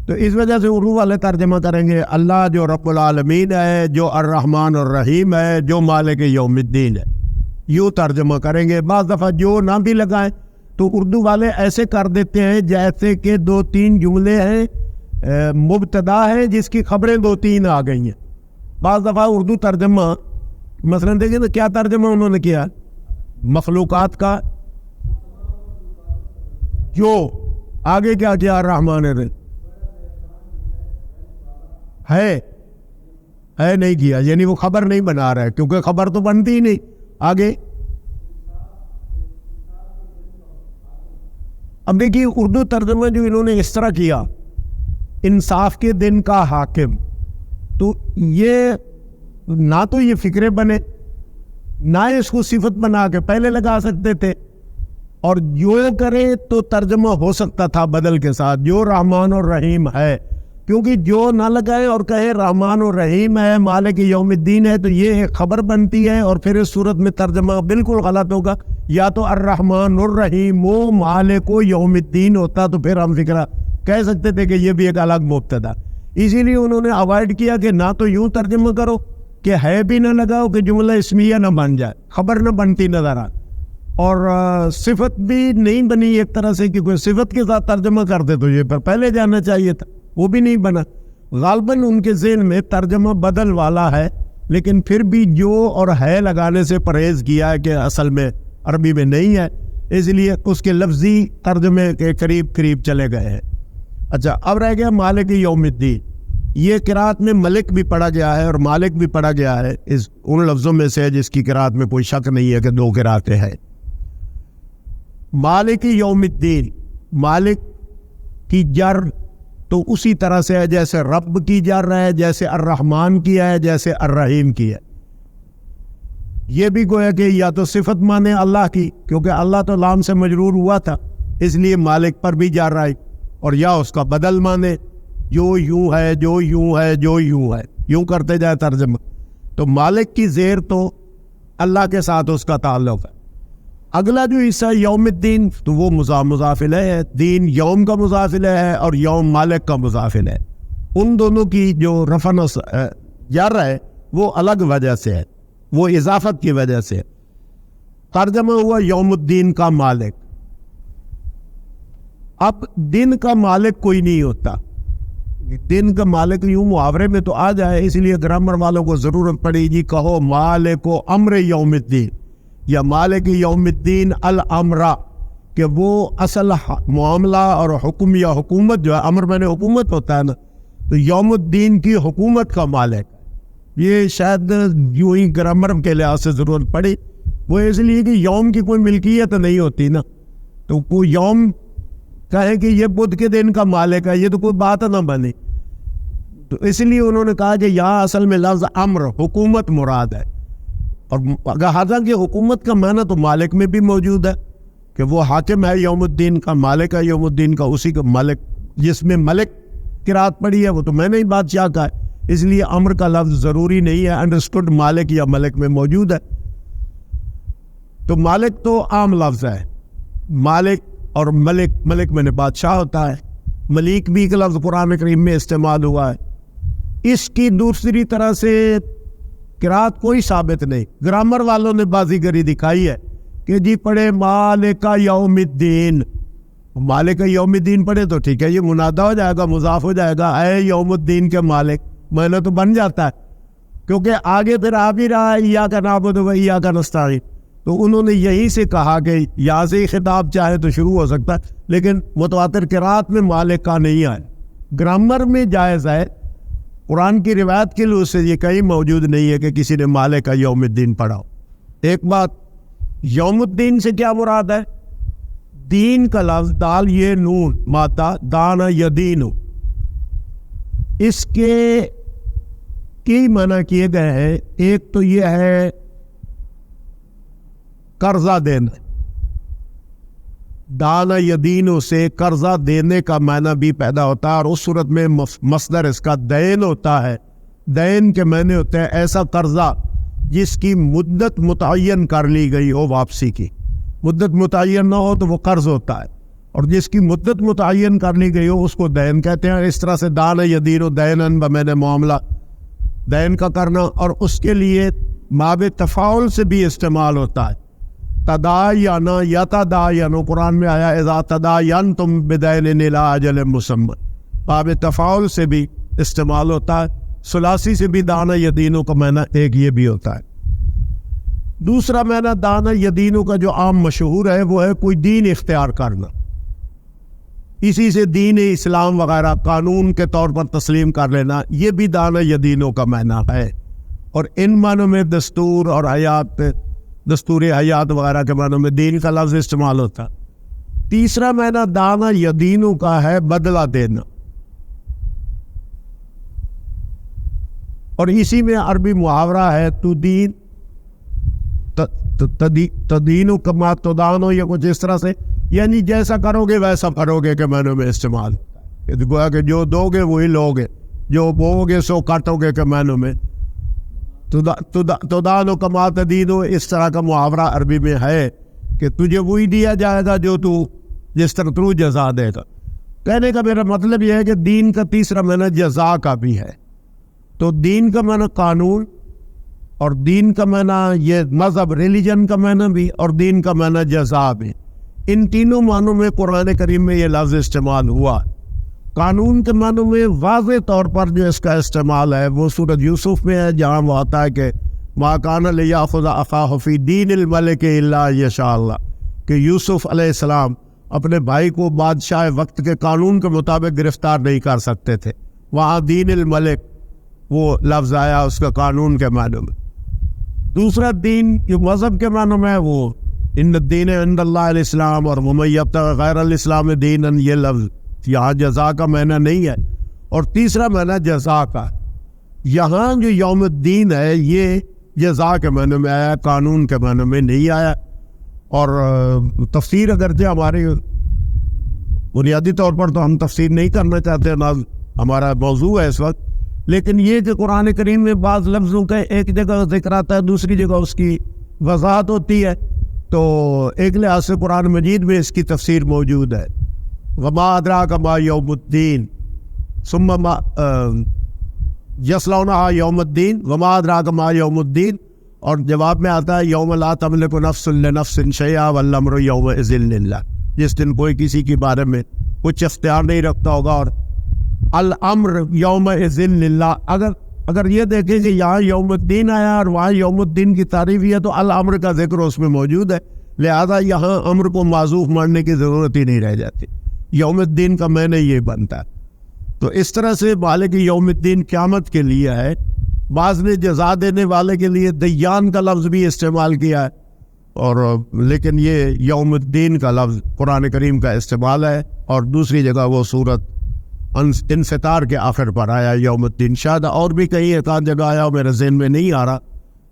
تو اس وجہ سے اردو والے ترجمہ کریں گے اللہ جو رب العالمین ہے، جو الرحمن الرحیم ہے، جو مالک یوم الدین ہے، یوں ترجمہ کریں گے. بعض دفعہ جو نہ بھی لگائیں تو اردو والے ایسے کر دیتے ہیں جیسے کہ 2-3 جملے ہیں، مبتدا ہے جس کی خبریں 2-3 آ گئی ہیں. بعض دفعہ اردو ترجمہ مثلا دیکھیں تو کیا ترجمہ انہوں نے کیا، مخلوقات کا جو آگے کیا کیا الرحمن الرحیم ہے نہیں کیا، یعنی وہ خبر نہیں بنا رہا ہے کیونکہ خبر تو بنتی ہی نہیں. آگے اب دیکھیے اردو ترجمہ جو انہوں نے اس طرح کیا، انصاف کے دن کا حاکم، تو یہ نہ تو یہ فکرے بنے، نہ اس کو صفت بنا کے پہلے لگا سکتے تھے، اور جو کرے تو ترجمہ ہو سکتا تھا بدل کے ساتھ جو رحمان اور رحیم ہے. کیونکہ جو نہ لگائے اور کہے رحمان اور رحیم ہے، مالک یوم الدین ہے، تو یہ ایک خبر بنتی ہے اور پھر اس صورت میں ترجمہ بالکل غلط ہوگا. یا تو الرحمن الرحیم و مالک یوم الدین ہوتا تو پھر ہم فکرہ کہہ سکتے تھے کہ یہ بھی ایک الگ مبتدا. اسی لیے انہوں نے اوائڈ کیا کہ نہ تو یوں ترجمہ کرو کہ ہے بھی نہ لگاؤ کہ جملہ اسمیہ نہ بن جائے, خبر نہ بنتی نظر آ, اور صفت بھی نہیں بنی ایک طرح سے, کہ کوئی صفت کے ساتھ ترجمہ کرتے تو یہ پر پہلے جانا چاہیے تھا, وہ بھی نہیں بنا. غالباً ان کے ذہن میں ترجمہ بدل والا ہے, لیکن پھر بھی جو اور ہے لگانے سے پرہیز کیا ہے کہ اصل میں عربی میں نہیں ہے, اس لیے اس کے لفظی ترجمے کے قریب قریب چلے گئے ہیں. اچھا, اب رہ گیا مالک یوم الدین. یہ قرات میں ملک بھی پڑھا گیا ہے اور مالک بھی پڑھا گیا ہے, اس ان لفظوں میں سے جس کی قرات میں کوئی شک نہیں ہے کہ دو قراتیں ہیں. مالک یوم الدین, مالک کی جر تو اسی طرح سے ہے جیسے رب کی جر ہے, جیسے الرحمن کی ہے, جیسے الرحیم کی ہے. یہ بھی گویا کہ یا تو صفت مانے اللہ کی, کیونکہ اللہ تو لام سے مجرور ہوا تھا اس لیے مالک پر بھی جر آئی, اور یا اس کا بدل مانے جو یوں ہے, جو یوں ہے, جو یوں ہے, یوں کرتے جائے ترجمہ. تو مالک کی زیر تو اللہ کے ساتھ اس کا تعلق ہے. اگلا جو حصہ یوم الدین تو وہ مضاف الیہ ہے, دین یوم کا مضاف الیہ ہے اور یوم مالک کا مضاف الیہ ہے. ان دونوں کی جو رفع جر ہے وہ الگ وجہ سے ہے, وہ اضافت کی وجہ سے. ترجمہ ہوا یوم الدین کا مالک. اب دن کا مالک کوئی نہیں ہوتا, دن کا مالک یوں محاورے میں تو آ جائے, اس لیے گرامر والوں کو ضرورت پڑے گی کہو مالک و امر یوم الدین یا مالک یوم الدین الامرہ, کہ وہ اصل معاملہ اور حکم یا حکومت جو ہے, امر میں نے حکومت ہوتا ہے نا, تو یوم الدین کی حکومت کا مالک. یہ شاید یوں ہی گرامر کے لحاظ سے ضرورت پڑی, وہ اس لیے کہ یوم کی کوئی ملکیت نہیں ہوتی نا, تو کوئی یوم کہے کہ یہ بدھ کے دن کا مالک ہے, یہ تو کوئی بات نہ بنی. تو اس لیے انہوں نے کہا کہ یہاں اصل میں لفظ امر حکومت مراد ہے, اور حالانکہ حکومت کا معنی تو مالک میں بھی موجود ہے کہ وہ حاکم ہے یوم الدین کا, مالک ہے یوم الدین کا, اسی کا ملک. جس میں ملک قرات پڑی ہے وہ تو میں نے ہی بادشاہ کا ہے, اس لیے امر کا لفظ ضروری نہیں ہے, انڈرسٹوڈ مالک یا ملک میں موجود ہے. تو مالک تو عام لفظ ہے, مالک اور ملک, ملک میں نے بادشاہ ہوتا ہے, ملیک بھی ایک لفظ قرآن کریم میں استعمال ہوا ہے. اس کی دوسری طرح سے قرات کوئی ثابت نہیں. گرامر والوں نے بازیگری دکھائی ہے کہ جی پڑھے مالک یوم الدین, مالک یوم الدین پڑھے تو ٹھیک ہے, یہ منادہ ہو جائے گا, مضاف ہو جائے گا, اے یوم الدین کے مالک, معنی تو بن جاتا ہے, کیونکہ آگے پھر آ بھی رہا ہے ایاک نعبد و ایاک نستعین. تو انہوں نے یہی سے کہا کہ یہاں سے خطاب چاہے تو شروع ہو سکتا ہے, لیکن متواتر قرات میں مالک کا نہیں آئے. گرامر میں جائز ہے, قرآن کی روایت کے لحاظ سے یہ کہیں موجود نہیں ہے کہ کسی نے مالک کا یوم الدین پڑھا ہو. ایک بات, یوم الدین سے کیا مراد ہے؟ دین کا لفظ دال یہ نون ماتا دان یدین, اس کے کئی معنی کیے گئے ہیں. ایک تو یہ ہے قرضہ دینا, دانا یدینوں سے قرضہ دینے کا معنی بھی پیدا ہوتا ہے, اور اس صورت میں مصدر اس کا دین ہوتا ہے. دین کے معنی ہوتے ہیں ایسا قرضہ جس کی مدت متعین کر لی گئی ہو واپسی کی. مدت متعین نہ ہو تو وہ قرض ہوتا ہے, اور جس کی مدت متعین کر لی گئی ہو اس کو دین کہتے ہیں. اس طرح سے دانا یدینو دینن بمعنی معاملہ دین کا کرنا, اور اس کے لیے ماب تفاعل سے بھی استعمال ہوتا ہے. تداین یتداین, قرآن میں آیا اذا تداینتم بدین الی اجل مسمى, باب تفاعل سے بھی استعمال ہوتا ہے. ثلاثی سے بھی دانا یدینوں کا معنی ایک یہ بھی ہوتا ہے. دوسرا معنی دانا یدینوں کا جو عام مشہور ہے وہ ہے کوئی دین اختیار کرنا, اسی سے دین اسلام وغیرہ قانون کے طور پر تسلیم کر لینا, یہ بھی دانا یدینوں کا معنی ہے. اور ان معنوں میں دستور اور حیات, دستور حیات وغیرہ کے معنوں میں دین کا لفظ استعمال ہوتا. تیسرا معنی دانا یدینوں کا ہے بدلہ دینا, اور اسی میں عربی محاورہ ہے تدین تدینو کما تدانو, یا کچھ اس طرح سے, یعنی جیسا کرو گے ویسا بھرو گے کے معنوں میں استعمال ہوتا ہے. گویا کہ جو دو گے وہی لو گے, جو بو گے سو کاٹو گے کے معنوں میں تدانو کما تدینو. اس طرح کا محاورہ عربی میں ہے کہ تجھے وہی دیا جائے گا جو تو جس طرح تو جزا دے گا. کہنے کا میرا مطلب یہ ہے کہ دین کا تیسرا معنی جزا کا بھی ہے. تو دین کا معنی قانون، اور دین کا معنی یہ مذہب ریلیجن کا معنی بھی، اور دین کا معنی جزا بھی. ان تینوں معنوں میں قرآن کریم میں یہ لفظ استعمال ہوا. قانون کے معنوں میں واضح طور پر جو اس کا استعمال ہے وہ سورۃ یوسف میں ہے، جہاں وہ آتا ہے کہ ما کان لیاخذ اخاہ فی دین الملک الا یشاء اللہ، کہ یوسف علیہ السلام اپنے بھائی کو بادشاہ وقت کے قانون کے مطابق گرفتار نہیں کر سکتے تھے. وہاں دین الملک وہ لفظ آیا اس کا قانون کے معنوں میں. دوسرا دین جو مذہب کے معنوں میں ہے وہ ان الدین عند اللہ الاسلام، اور ومن یبتغی غیر الاسلام دینا، یہ لفظ یہاں جزا کا معنی نہیں ہے. اور تیسرا معنی جزا کا، یہاں جو یوم الدین ہے یہ جزا کے معنی میں آیا، قانون کے معنی میں نہیں آیا. اور تفسیر اگرچہ ہماری بنیادی طور پر تو ہم تفسیر نہیں کرنا چاہتے، نہ ہمارا موضوع ہے اس وقت، لیکن یہ کہ قرآن کریم میں بعض لفظوں کا ایک جگہ ذکر آتا ہے، دوسری جگہ اس کی وضاحت ہوتی ہے، تو ایک لحاظ سے قرآن مجید میں اس کی تفسیر موجود ہے. وما ادراک ما یوم الدین ثم ما یصلونہا یوم الدین وما ادراک ما یوم الدین، اور جواب میں آتا ہے یوم لا تملک نفس لنفس شیئا والامر یومئذ للہ، جس دن کوئی کسی کے بارے میں کچھ اختیار نہیں رکھتا ہوگا، اور الامر یومئذ للہ. اگر یہ دیکھیں کہ یہاں یوم الدین آیا اور وہاں یوم الدین کی تعریف ہے تو الامر کا ذکر اس میں موجود ہے، لہذا یہاں امر کو معذوف ماننے کی ضرورت ہی نہیں رہ جاتی. یوم الدین کا معنی یہ بنتا ہے. تو اس طرح سے مالک یوم الدین قیامت کے لیے ہے. بعض نے جزا دینے والے کے لیے دیان کا لفظ بھی استعمال کیا ہے، اور لیکن یہ یوم الدین کا لفظ قرآن کریم کا استعمال ہے، اور دوسری جگہ وہ صورت انفطار کے آخر پر آیا یوم الدین. شاید اور بھی کہیں ایک آدھ جگہ آیا میرے ذہن میں نہیں آ رہا،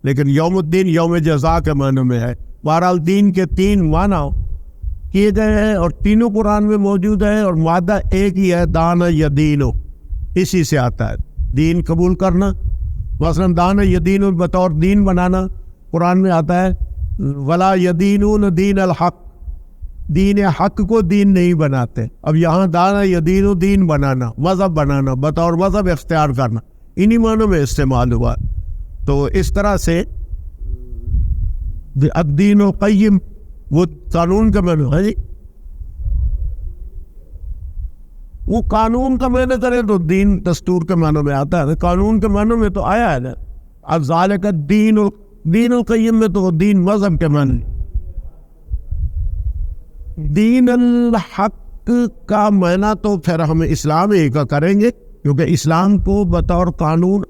لیکن یوم الدین یوم جزا کے معنی میں ہے. بہرحال دین کے تین معنی کیے گئے ہیں اور تینوں قرآن میں موجود ہے، اور مادہ ایک ہی ہے، دان یدینو، اسی سے آتا ہے دین قبول کرنا. مثلا دان یدینو بطور دین بنانا قرآن میں آتا ہے ولا یدینون دین الحق، دین حق کو دین نہیں بناتے. اب یہاں دان یدینو دین بنانا، مذہب بنانا، بطور مذہب اختیار کرنا، انہی معنوں میں استعمال ہوا. تو اس طرح سے الدین قیم وہ قانون کا معنی ہے جی، وہ قانون کا معنی کرے تو دین دستور کے معنی میں آتا ہے، قانون کے معنی میں تو آیا ہے نا. اب ذالک الدین دین القیم میں تو دین مذہب کے معنی. دین الحق کا معنی تو پھر ہم اسلام ہی کا کریں گے، کیونکہ اسلام کو بطور قانون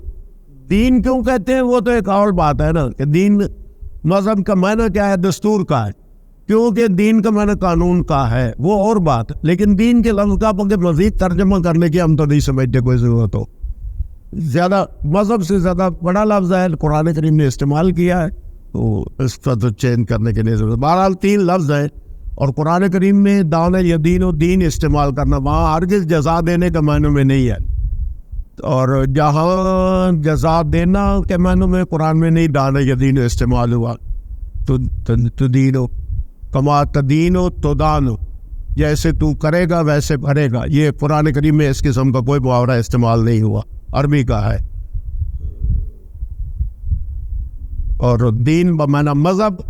دین کیوں کہتے ہیں وہ تو ایک اور بات ہے نا، کہ دین مذہب کا معنی کیا ہے، دستور کا ہے، کیونکہ دین کا معنی قانون کا ہے، وہ اور بات. لیکن دین کے لفظ کا مزید ترجمہ کرنے کی ہم تو نہیں سمجھتے کوئی ضرورت ہو. زیادہ مذہب سے زیادہ بڑا لفظ ہے، قرآن کریم نے استعمال کیا ہے، تو اس کا تو چینج کرنے کے لیے ضرورت. بہرحال تین لفظ ہیں، اور قرآن کریم میں دان یدین و دین استعمال کرنا وہاں ہرگز جزا دینے کے معنی میں نہیں ہے، اور جہاں جزا دینا کے معنی میں قرآن میں نہیں دان یدین استعمال ہوا. تو دینو کما تدینو تو دانو، جیسے تو کرے گا ویسے بھرے گا. یہ قرآن کریم میں اس قسم کا کوئی محاورہ استعمال نہیں ہوا، عربی کا ہے. اور دین بمعنی مذہب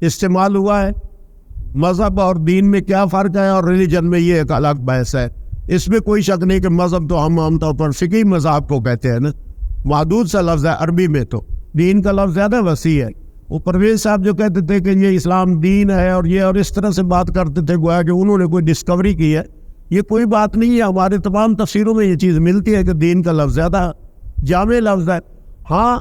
استعمال ہوا ہے. مذہب اور دین میں کیا فرق ہے، اور ریلیجن میں یہ ایک الگ بحث ہے. اس میں کوئی شک نہیں کہ مذہب تو ہم عام طور پر فقہی مذہب کو کہتے ہیں نا، محدود سا لفظ ہے عربی میں. تو دین کا لفظ زیادہ وسیع ہے. وہ پرویز صاحب جو کہتے تھے کہ یہ اسلام دین ہے اور یہ اور اس طرح سے بات کرتے تھے گویا کہ انہوں نے کوئی ڈسکوری کی ہے، یہ کوئی بات نہیں ہے. ہمارے تمام تفسیروں میں یہ چیز ملتی ہے کہ دین کا لفظ زیادہ جامع لفظ ہے. ہاں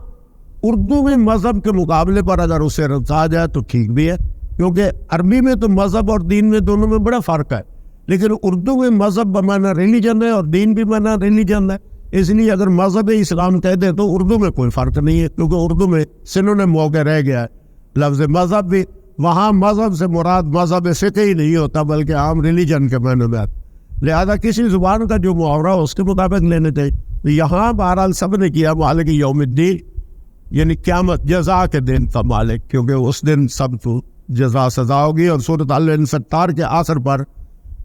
اردو میں مذہب کے مقابلے پر اگر اسے رکھا جائے تو ٹھیک بھی ہے، کیونکہ عربی میں تو مذہب اور دین میں دونوں میں بڑا فرق ہے، لیکن اردو میں مذہب بمانا ریلیجن ہے اور دین بھی بمانا ریلیجن ہے. اس لیے اگر مذہب اسلام کہہ دے تو اردو میں کوئی فرق نہیں ہے، کیونکہ اردو میں سنونیم موقع رہ گیا ہے لفظ مذہب بھی. وہاں مذہب سے مراد مذہب فقہی نہیں ہوتا بلکہ عام ریلیجن کے معنی میں، لہذا کسی زبان کا جو محاورہ ہو اس کے مطابق لینے چاہیے. یہاں بہرحال سب نے کیا مالک یوم الدین، یعنی قیامت جزا کے دن کا مالک، کیونکہ اس دن سب کو جزا سزا ہوگی. اور سورۃ الانفطار کے آخر پر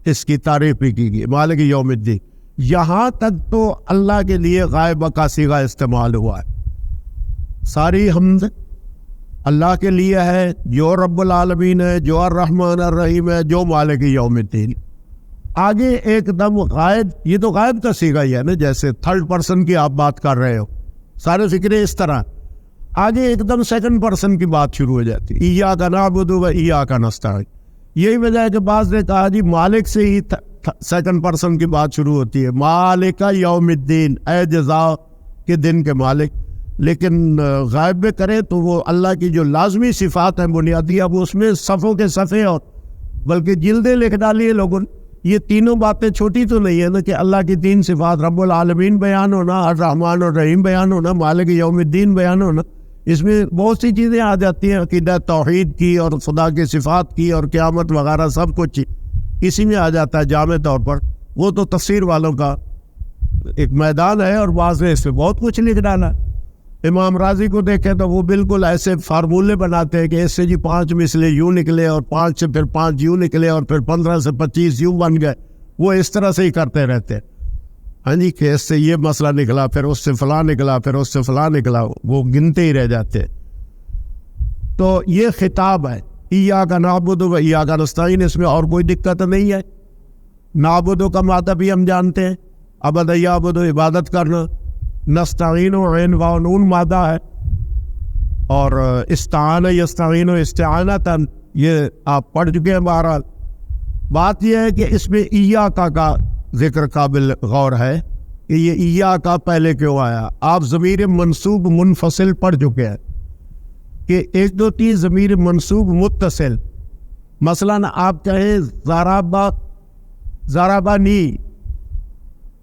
اس کی تعریف بھی کی گئی، مالک یوم الدین۔ یہاں تک تو اللہ کے لیے غائبہ کا صیغہ استعمال ہوا ہے۔ ساری حمد اللہ کے لیے ہے جو رب العالمین ہے، جو الرحمن الرحیم ہے، جو مالک یوم الدین۔ آگے ایک دم غائب، یہ تو غائب کا صیغہ ہی ہے نا، جیسے تھرڈ پرسن کی آپ بات کر رہے ہو، سارے فکرے اس طرح۔ آگے ایک دم سیکنڈ پرسن کی بات شروع ہو جاتی، ایاک نعبد و ایاک نستعین۔ یہی وجہ ہے کہ بعض نے کہا جی مالک سے ہی سیکنڈ پرسن کی بات شروع ہوتی ہے، مالک یوم الدین، اے جزا کے دن کے مالک۔ لیکن غائب میں کرے تو وہ اللہ کی جو لازمی صفات ہیں بنیادی، اب اس میں صفوں کے صفحے اور بلکہ جلدیں لکھ ڈالی ہے لوگوں نے۔ یہ تینوں باتیں چھوٹی تو نہیں ہے نا کہ اللہ کی تین صفات، رب العالمین بیان ہونا، الرحمن الرحیم بیان ہونا، مالک یوم الدین بیان ہونا، اس میں بہت سی چیزیں آ جاتی ہیں، عقیدہ توحید کی اور خدا کی صفات کی اور قیامت وغیرہ سب کچھ اسی میں آ جاتا ہے جامع طور پر۔ وہ تو تفسیر والوں کا ایک میدان ہے اور بعض نے اس میں بہت کچھ لکھ ڈالا۔ امام راضی کو دیکھیں تو وہ بالکل ایسے فارمولے بناتے ہیں کہ اس سے جی 5 مثلے یوں نکلے اور 5 سے پھر 5 یوں نکلے اور پھر 15 سے 25 یوں بن گئے۔ وہ اس طرح سے ہی کرتے رہتے ہیں، ہاں جی، کہ اس سے یہ مسئلہ نکلا، پھر اس سے فلاں نکلا، پھر اس سے فلاں نکلا، وہ گنتے ہی رہ جاتے ہیں۔ تو یہ خطاب ہے ایاک نعبد و ایاک نستعین، اس میں اور کوئی دقت نہیں ہے۔ نعبد کا معنی بھی ہم جانتے ہیں، عبد یعبد، عبادت کرنا۔ نستعین و عین واو نون مادہ ہے، اور استعان یستعین و استعانتا یہ آپ پڑھ چکے ہیں بہرحال۔ بات یہ ہے کہ اس میں ایاک کا ذکر قابل غور ہے کہ یہ ایاک پہلے کیوں آیا۔ آپ ضمیر منصوب منفصل پڑھ چکے ہیں کہ 1 2 3 ضمیر منصوب متصل، مثلا آپ کہیں ضربنی،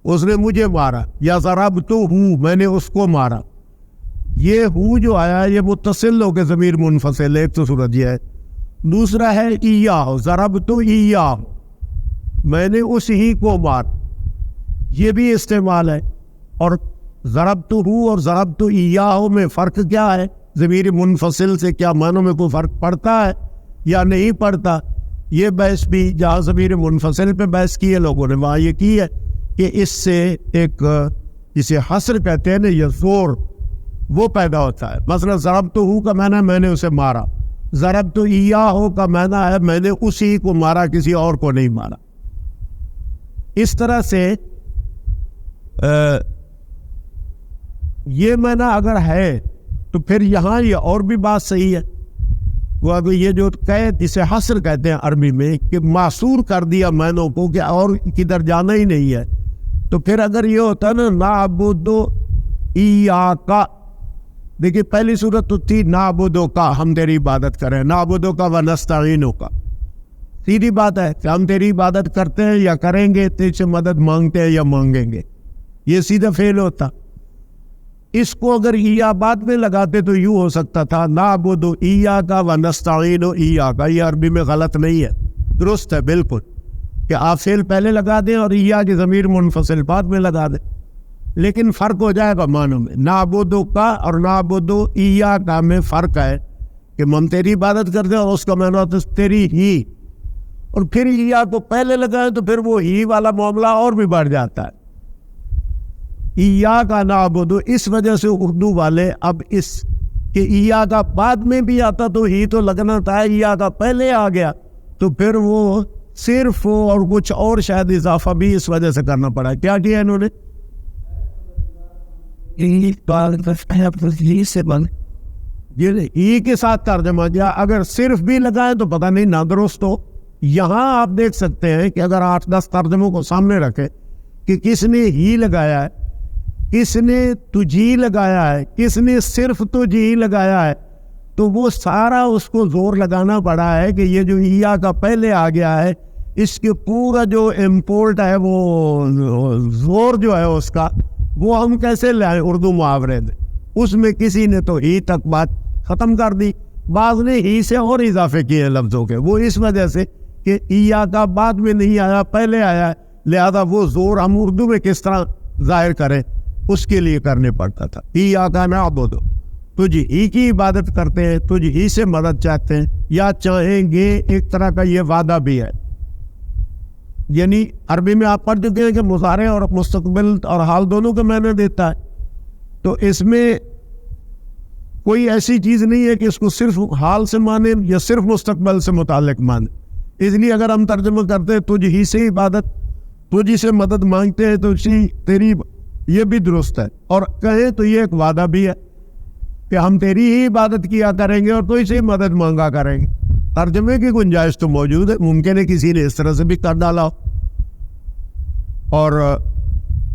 اس نے مجھے مارا، یا ضربتہ ہوں، میں نے اس کو مارا۔ یہ ہوں جو آیا یہ متصل ہو کے ضمیر منفصل ہے، ایک تو صورت یہ ہے۔ دوسرا ہے ایاہ، ضربتہ ایاہ، میں نے اس ہی کو مار، یہ بھی استعمال ہے۔ اور ضربتہ اور ضربتہ ایاہ میں فرق کیا ہے؟ ضمیر منفصل سے کیا معنوں میں کوئی فرق پڑتا ہے یا نہیں پڑتا؟ یہ بحث بھی جہاں ضمیر منفصل پہ بحث کی ہے لوگوں نے، وہاں یہ کی ہے کہ اس سے ایک جسے حصر کہتے ہیں نا، یہ زور وہ پیدا ہوتا ہے۔ مثلا ضربتہ کا معنی ہے میں نے اسے مارا، ضربتہ ایاہ کا معنی ہے میں نے اسی کو مارا، کسی اور کو نہیں مارا۔ اس طرح سے یہ معنی اگر ہے تو پھر یہاں یہ اور بھی بات صحیح ہے، وہ اب یہ جو قید جسے حصر کہتے ہیں عربی میں، کہ معصور کر دیا معنوں کو کہ اور کدھر جانا ہی نہیں ہے۔ تو پھر اگر یہ ہوتا نا نعبد ایاک، دیکھیے پہلی صورت تو تھی نعبد کا، ہم تیری عبادت کریں، نعبد کا و نستعین کا، سیدھی بات ہے کہ ہم تیری عبادت کرتے ہیں یا کریں گے، تیرے سے مدد مانگتے ہیں یا مانگیں گے، یہ سیدھا فعل ہوتا۔ اس کو اگر ایا بعد میں لگاتے تو یوں ہو سکتا تھا نعبد ایاک و نستعین ایاک، یہ عربی میں غلط نہیں ہے، درست ہے بالکل، کہ آپ فعل پہلے لگا دیں اور ایا کی ضمیر منفصل بعد میں لگا دیں، لیکن فرق ہو جائے گا معنوں میں۔ نعبد کا اور نعبد ایاک میں فرق ہے کہ ہم تیری عبادت کرتے ہیں اور اس کا معنی ہوتا ہے تیری ہی، اور پھر ایا کو پہلے لگائیں تو پھر وہ ہی والا معاملہ اور بھی بڑھ جاتا ہے۔ ایاک نعبد، اس وجہ سے اردو والے اب اس کہ ایاک بعد میں بھی آتا تو ہی تو لگنا تھا، ایاک پہلے آ گیا تو پھر وہ صرف اور کچھ اور شاید اضافہ بھی اس وجہ سے کرنا پڑا۔ کیا کیا انہوں نے؟ یہ ای کے ساتھ ترجمہ کیا، اگر صرف بھی لگائیں تو پتہ نہیں نادرست ہو۔ یہاں آپ دیکھ سکتے ہیں کہ اگر 8-10 ترجموں کو سامنے رکھے کہ کس نے ہی لگایا ہے، کس نے تجھی لگایا ہے، کس نے صرف تجھی لگایا ہے، تو وہ سارا اس کو زور لگانا پڑا ہے کہ یہ جو ایا کا پہلے آ گیا ہے اس کے پورا جو امپورٹ ہے، وہ زور جو ہے اس کا، وہ ہم کیسے لائیں اردو محاورے میں۔ اس میں کسی نے تو ہی تک بات ختم کر دی، بعض نے ہی سے اور اضافے کیے لفظوں کے، وہ اس وجہ سے کہ ایا کا بعد میں نہیں آیا پہلے آیا ہے، لہذا وہ زور ہم اردو میں کس طرح ظاہر کریں اس کے لیے کرنے پڑتا تھا۔ ایاک نعبد، تجھ ہی کی عبادت کرتے ہیں، تجھ ہی سے مدد چاہتے ہیں یا چاہیں گے، ایک طرح کا یہ وعدہ بھی ہے۔ یعنی عربی میں آپ پڑھ چکے ہیں کہ مضارع اور مستقبل اور حال دونوں کا معنی دیتا ہے، تو اس میں کوئی ایسی چیز نہیں ہے کہ اس کو صرف حال سے مانے یا صرف مستقبل سے متعلق مانے۔ اس لیے اگر ہم ترجمہ کرتے ہیں تجھ ہی سے عبادت، تجھ ہی سے مدد مانگتے ہیں تو تیری، یہ بھی درست ہے، اور کہیں تو یہ ایک وعدہ بھی ہے کہ ہم تیری ہی عبادت کیا کریں گے اور تو اسے مدد مانگا کریں گے۔ ترجمے کی گنجائش تو موجود ہے، ممکن ہے کسی نے اس طرح سے بھی کر ڈالا ہو۔ اور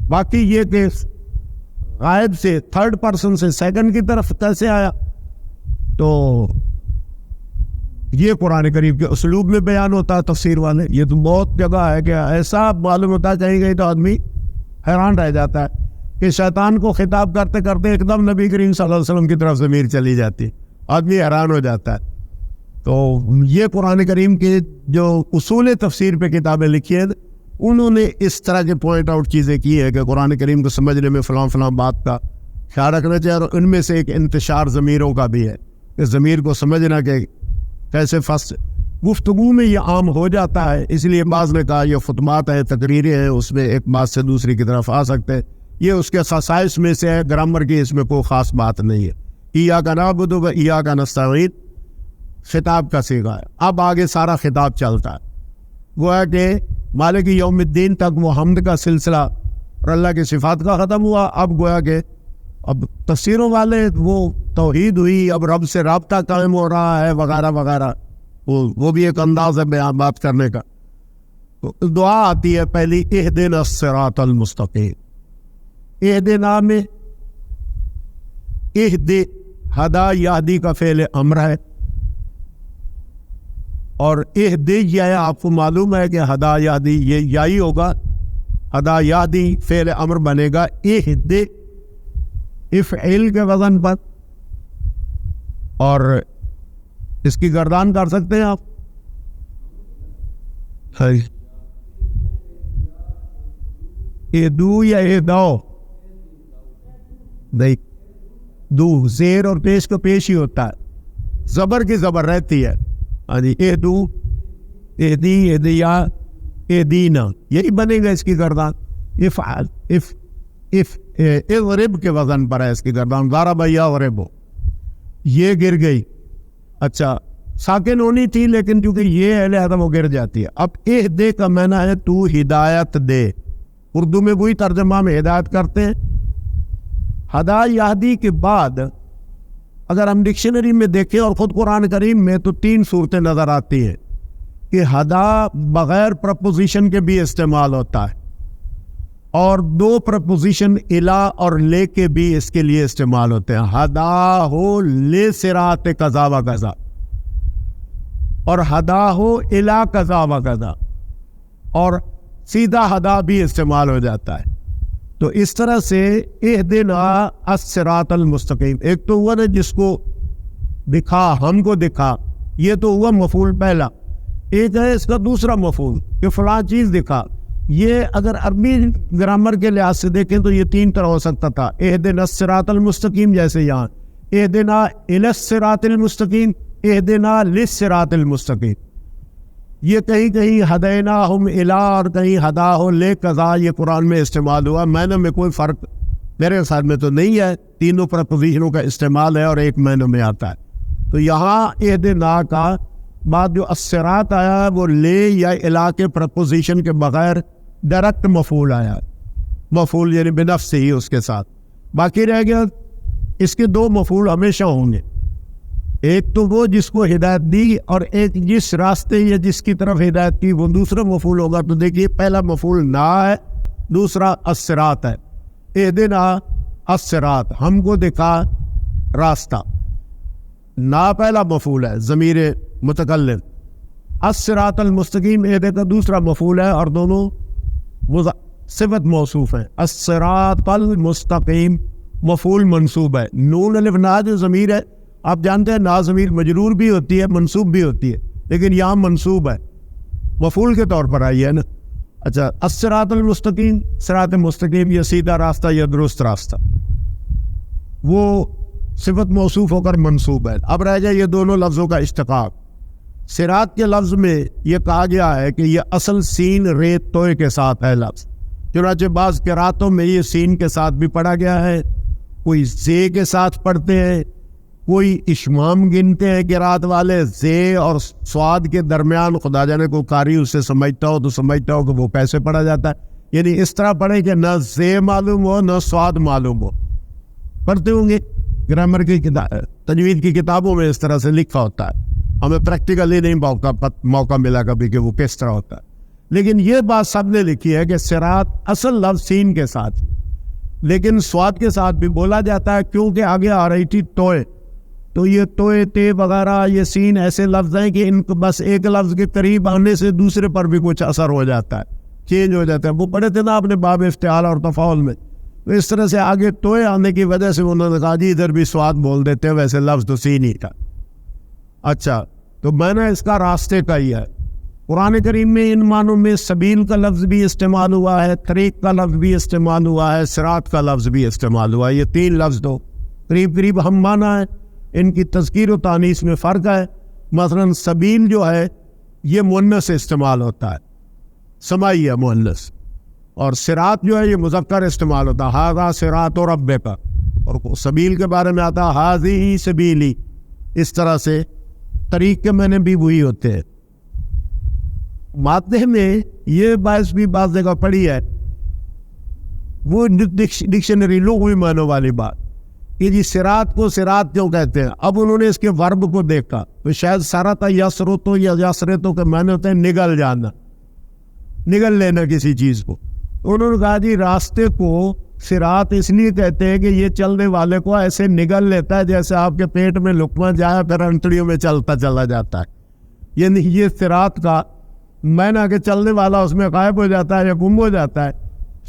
باقی یہ کہ غائب سے تھرڈ پرسن سے سیکنڈ کی طرف کیسے آیا، تو یہ قرآن کریم کے اسلوب میں بیان ہوتا ہے تفسیر والے۔ یہ تو بہت جگہ ہے کہ ایسا معلوم ہوتا ہے، کہیں گئی تو آدمی حیران رہ جاتا ہے کہ شیطان کو خطاب کرتے کرتے ایک دم نبی کریم صلی اللہ علیہ وسلم کی طرف ضمیر چلی جاتی ہے، آدمی حیران ہو جاتا ہے۔ تو یہ قرآن کریم کے جو اصول تفسیر پہ کتابیں لکھی ہیں، انہوں نے اس طرح کے پوائنٹ آؤٹ چیزیں کی ہے کہ قرآن کریم کو سمجھنے میں فلاں فلاں بات کا خیال رکھنا چاہیے، اور ان میں سے ایک انتشار ضمیروں کا بھی ہے کہ ضمیر کو سمجھنا کہ کیسے گفتگو میں یہ عام ہو جاتا ہے، اس لیے بعض نے کہا یہ خطبات ہیں، تقریریں ہیں، اس میں ایک بات سے دوسری کی طرف آ سکتے ہیں، یہ اس کے خصائص میں سے ہے، گرامر کی اس میں کوئی خاص بات نہیں ہے۔ ایاک نعبد و ایاک نستعین خطاب کا صیغہ ہے، اب آگے سارا خطاب چلتا ہے، گویا کہ مالک یوم الدین تک وہ حمد کا سلسلہ اور اللہ کی صفات کا ختم ہوا، اب گویا کہ اب تفسیروں والے وہ توحید ہوئی، اب رب سے رابطہ قائم ہو رہا ہے وغیرہ وغیرہ، وہ بھی ایک انداز ہے بیان بات کرنے کا۔ تو دعا آتی ہے پہلی، اہدنا الصراط المستقیم۔ اہدنا میں اہد ہدا یہدی کا فعل امر ہے، اور اہدی یہ آپ کو معلوم ہے کہ ہدا یہدی یہ یائی ہوگا، ہدا یہدی فعل امر بنے گا اہد افعل کے وزن پر، اور اس کی گردان کر سکتے ہیں آپ، اہدو یا اہداؤ، نہیں دو زیر اور پیش کو پیش ہی ہوتا ہے، زبر کی زبر رہتی ہے، اہدو اہدی اہدیا اہدینا، یہی بنے گا اس کی گردان۔ افعل اضرب کے وزن پر ہے اس کی گردان، ضرب یضرب، یہ گر گئی، اچھا ساکن ہونی تھی لیکن کیونکہ یہ ہے لہذا وہ گر جاتی ہے۔ اب اہدے کا معنی ہے تو ہدایت دے، اردو میں وہی ترجمہ میں ہدایت کرتے ہیں۔ ہدا یہدی کے بعد اگر ہم ڈکشنری میں دیکھیں اور خود قرآن کریم میں تو 3 صورتیں نظر آتی ہیں کہ ہدا بغیر پرپوزیشن کے بھی استعمال ہوتا ہے، اور 2 پرپوزیشن الا اور لے کے بھی اس کے لیے استعمال ہوتے ہیں، ہدا ہو لے صراط کذا و کذا، اور ہدا ہو الا کذا و کذا، اور سیدھا ہدا بھی استعمال ہو جاتا ہے۔ تو اس طرح سے اہدنا الصراط المستقیم، ایک تو ہوا نا جس کو دکھا، ہم کو دکھا، یہ تو ہوا مفعول پہلا، ایک ہے اس کا دوسرا مفعول کہ فلاں چیز دکھا۔ یہ اگر عربی گرامر کے لحاظ سے دیکھیں تو یہ 3 طرح ہو سکتا تھا، اہدنا الصراط المستقیم جیسے یہاں اہدنا الی الصراط المستقیم، اہدنا للصراط المستقیم، یہ کہیں کہیں ہدیناہم الی اور کہیں ہدا ہو لے قضا، یہ قرآن میں استعمال ہوا، معنی میں کوئی فرق میرے خیال میں تو نہیں ہے، تینوں پرپوزیشنوں کا استعمال ہے اور ایک معنی میں آتا ہے۔ تو یہاں اہدنا کا بعد جو الصراط آیا ہے وہ لے یا الی کے پرپوزیشن کے بغیر ڈائریکٹ مفعول آیا، مفعول یعنی بنفس ہی اس کے ساتھ، باقی رہ گیا اس کے 2 مفعول ہمیشہ ہوں گے، ایک تو وہ جس کو ہدایت دی اور ایک جس راستے یا جس کی طرف ہدایت کی وہ دوسرا مفعول ہوگا۔ تو دیکھیے پہلا مفعول نا ہے، دوسرا الصراط ہے، اہدنا الصراط، ہم کو دکھا راستہ، نا پہلا مفعول ہے ضمیر متکلم، الصراط المستقیم اہدے کا دوسرا مفعول ہے، اور دونوں صفت موصوف ہیں، الصراط المستقیم مفعول منصوب ہے، نون الف نا جو ضمیر ہے آپ جانتے ہیں نا ضمیر مجرور بھی ہوتی ہے منصوب بھی ہوتی ہے، لیکن یہاں منصوب ہے، مفعول کے طور پر آئی ہے نا۔ اچھا الصراط المستقیم، صراط مستقیم یہ سیدھا راستہ یا درست راستہ، وہ صفت موصوف ہو کر منصوب ہے۔ اب رہ جائے یہ دونوں لفظوں کا اشتقاق، صراط کے لفظ میں یہ کہا گیا ہے کہ یہ اصل سین ریت توئے کے ساتھ ہے لفظ، چنانچہ بعض قراتوں میں یہ سین کے ساتھ بھی پڑھا گیا ہے، کوئی زے کے ساتھ پڑھتے ہیں، کوئی اشمام گنتے ہیں قرات والے، زے اور سواد کے درمیان خدا جانے کو قاری اسے سمجھتا ہو تو سمجھتا ہو کہ وہ کیسے پڑھا جاتا ہے، یعنی اس طرح پڑھے کہ نہ زے معلوم ہو نہ سواد معلوم ہو. پڑھتے ہوں گے گرامر کی تجوید کی کتابوں میں اس طرح سے لکھا ہوتا ہے، ہمیں پریکٹیکلی نہیں موقع ملا کبھی کہ وہ کس طرح ہوتا ہے. لیکن یہ بات سب نے لکھی ہے کہ صراط اصل لفظ سین کے ساتھ لیکن سواد کے ساتھ بھی بولا جاتا ہے، کیونکہ آگے آ رہی تھی توئے، تو یہ توئے تے وغیرہ یہ سین ایسے لفظ ہیں کہ ان کو بس ایک لفظ کے قریب آنے سے دوسرے پر بھی کچھ اثر ہو جاتا ہے، چینج ہو جاتا ہے. وہ پڑھے تھے نا آپ نے باب افتعال اور تفاعل میں، تو اس طرح سے آگے توئے آنے کی وجہ سے انہوں نے کہا جی ادھر بھی سواد بول دیتے ہیں، ویسے لفظ تو سین ہی تھا. اچھا، تو میں نے اس کا راستے کا ہی ہے. قرآن کریم میں ان معنوں میں سبیل کا لفظ بھی استعمال ہوا ہے، طریق کا لفظ بھی استعمال ہوا ہے، صراط کا لفظ بھی استعمال ہوا ہے. یہ تین لفظ تو قریب قریب ہم معنی ہے، ان کی تذکیر و تانیث میں فرق ہے. مثلا سبیل جو ہے یہ مؤنث سے استعمال ہوتا ہے، سمائی ہے مؤنث، اور صراط جو ہے یہ مذکر استعمال ہوتا ہے، ھذا صراط ربک، اور سبیل کے بارے میں آتا ہے ھذہ سبیلی. اس طرح سے طریق کے معنی بھی وہی ہوتے ہیں. مادہ میں یہ باعث بھی بعض جگہ پڑھی ہے، وہ ڈکشنری لغوی معنوں والی بات کہ جی صراط کو صراط کیوں کہتے ہیں. اب انہوں نے اس کے ورب کو دیکھا تو شاید سرت یسرتو یا یسرتو کے معنی ہوتے ہیں نگل جانا، نگل لینا کسی چیز کو. انہوں نے کہا جی راستے کو صراط اس لیے کہتے ہیں کہ یہ چلنے والے کو ایسے نگل لیتا ہے جیسے آپ کے پیٹ میں لقمہ جائے پھر انتڑیوں میں چلتا چلا جاتا ہے. یعنی یہ صراط کا میں نہ کہ چلنے والا اس میں غائب ہو جاتا ہے یا گم ہو جاتا ہے،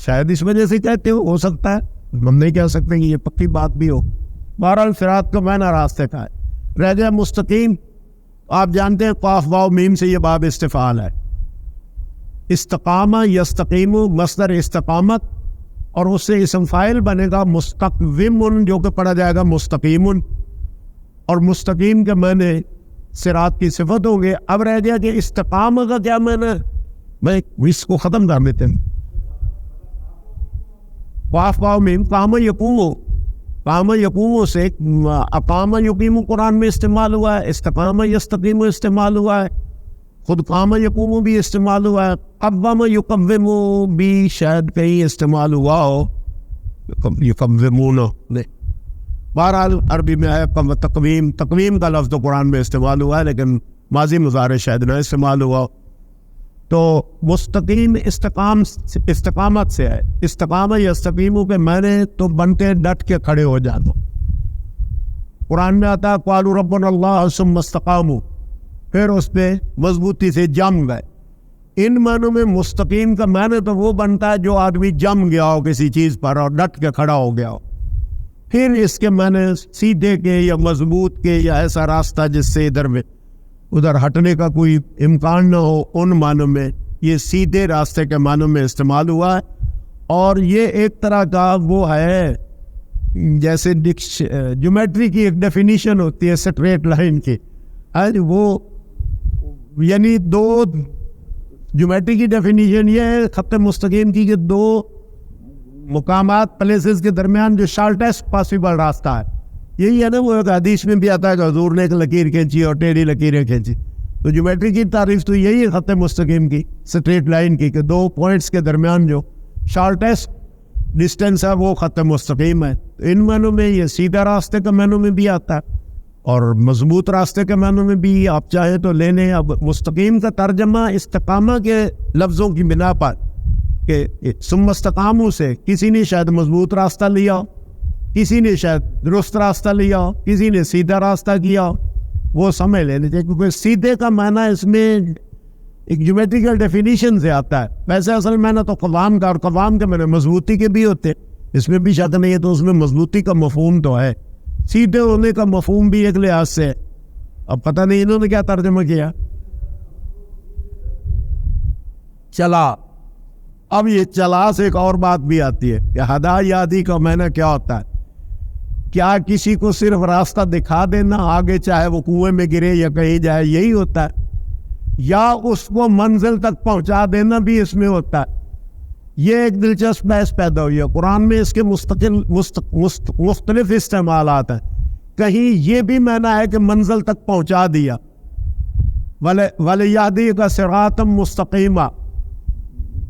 شاید اس وجہ سے کہتے ہو سکتا ہے، ہم نہیں کہہ سکتے کہ یہ پکی بات بھی ہو. بہرحال صراط کا معنی راستے کا ہے. رہ جائے مستقیم، آپ جانتے ہیں قاف واو میم سے یہ باب استفعال ہے. استقامہ یستقیم مصدر استقامت، اور اس سے اسم فاعل بنے گا مستقوم جو کہ پڑھا جائے گا مستقیم، اور مستقیم کے معنی صراط کی صفت ہوں گے. اب رہ گیا کہ استقامہ کا کیا معنی ہے، میں اس کو ختم کر دیتے ہیں. قاف واو میم قام یقوم سے اقام یقیم قرآن میں استعمال ہوا ہے، استقامہ یستقیم استعمال ہوا ہے، خود قام یقوم بھی استعمال ہوا ہے، قوم یقوم بھی شاید کہیں استعمال ہوا ہو، یقومون نہیں. بہرحال عربی میں ہے تقویم کا لفظ تو قرآن میں استعمال ہوا ہے لیکن ماضی مضارع شاید نہ استعمال ہوا. تو مستقیم استقامت سے ہے. استقامہ یستقیم کے معنی تو بنتے ڈٹ کے کھڑے ہو جانا. قرآن میں آتا ہے قالوا ربنا اللہ ثم استقاموا، پھر اس پہ مضبوطی سے جم گئے. ان معنوں میں مستقیم کا معنی تو وہ بنتا ہے جو آدمی جم گیا ہو کسی چیز پر اور ڈٹ کے کھڑا ہو گیا ہو. پھر اس کے معنی سیدھے کے یا مضبوط کے یا ایسا راستہ جس سے ادھر ہٹنے کا کوئی امکان نہ ہو، ان معنوں میں یہ سیدھے راستے کے معنوں میں استعمال ہوا ہے. اور یہ ایک طرح کا وہ ہے جیسے جیومیٹری کی ایک ڈیفینیشن ہوتی ہے سٹریٹ لائن کی، وہ یعنی دو جیومیٹری کی ڈیفینیشن یہ ہے خط مستقیم کی کہ دو مقامات پلیسز کے درمیان جو شارٹیسٹ پاسبل راستہ ہے. یہی ہے نا، وہ ایک حدیث میں بھی آتا ہے کہ حضور نے ایک لکیر کھینچی اور ٹیڑھی لکیریں کھینچی. تو جیومیٹری کی تعریف تو یہی ہے خط مستقیم کی، سٹریٹ لائن کی، کہ دو پوائنٹس کے درمیان جو شارٹیسٹ ڈسٹینس ہے وہ خط مستقیم ہے. ان معنوں میں یہ سیدھا راستے کے معنوں میں بھی آتا ہے اور مضبوط راستے کے معنوں میں بھی آپ چاہیں تو لے لیں. اب مستقیم کا ترجمہ استقامہ کے لفظوں کی بنا پر کہ ثم استقاموا سے کسی نے شاید مضبوط راستہ لیا، کسی نے شاید درست راستہ لیا، کسی نے سیدھا راستہ کیا، وہ سمجھ لینے چاہیے. کیونکہ سیدھے کا معنی اس میں ایک جیومیٹریکل ڈیفینیشن سے آتا ہے. ویسے اصل معنی تو قوام کا، اور قوام کے معنی مضبوطی کے بھی ہوتے، اس میں بھی شک نہیں ہے. تو اس میں مضبوطی کا مفہوم تو ہے، سیدھے ہونے کا مفہوم بھی ایک لحاظ سے. اب پتہ نہیں انہوں نے کیا ترجمہ کیا. چلا، اب یہ چلا سے ایک اور بات بھی آتی ہے کہ ہدا یادی کا معنی کیا ہوتا ہے. کیا کسی کو صرف راستہ دکھا دینا، آگے چاہے وہ کنویں میں گرے یا کہیں جائے، یہی ہوتا ہے؟ یا اس کو منزل تک پہنچا دینا بھی اس میں ہوتا ہے. یہ ایک دلچسپ بحث پیدا ہوئی ہے. قرآن میں اس کے مختلف استعمالات ہیں. کہیں یہ بھی معنی ہے کہ منزل تک پہنچا دیا، وَلِيَهْدِيَكَ صِرَاطًا مُسْتَقِيمًا،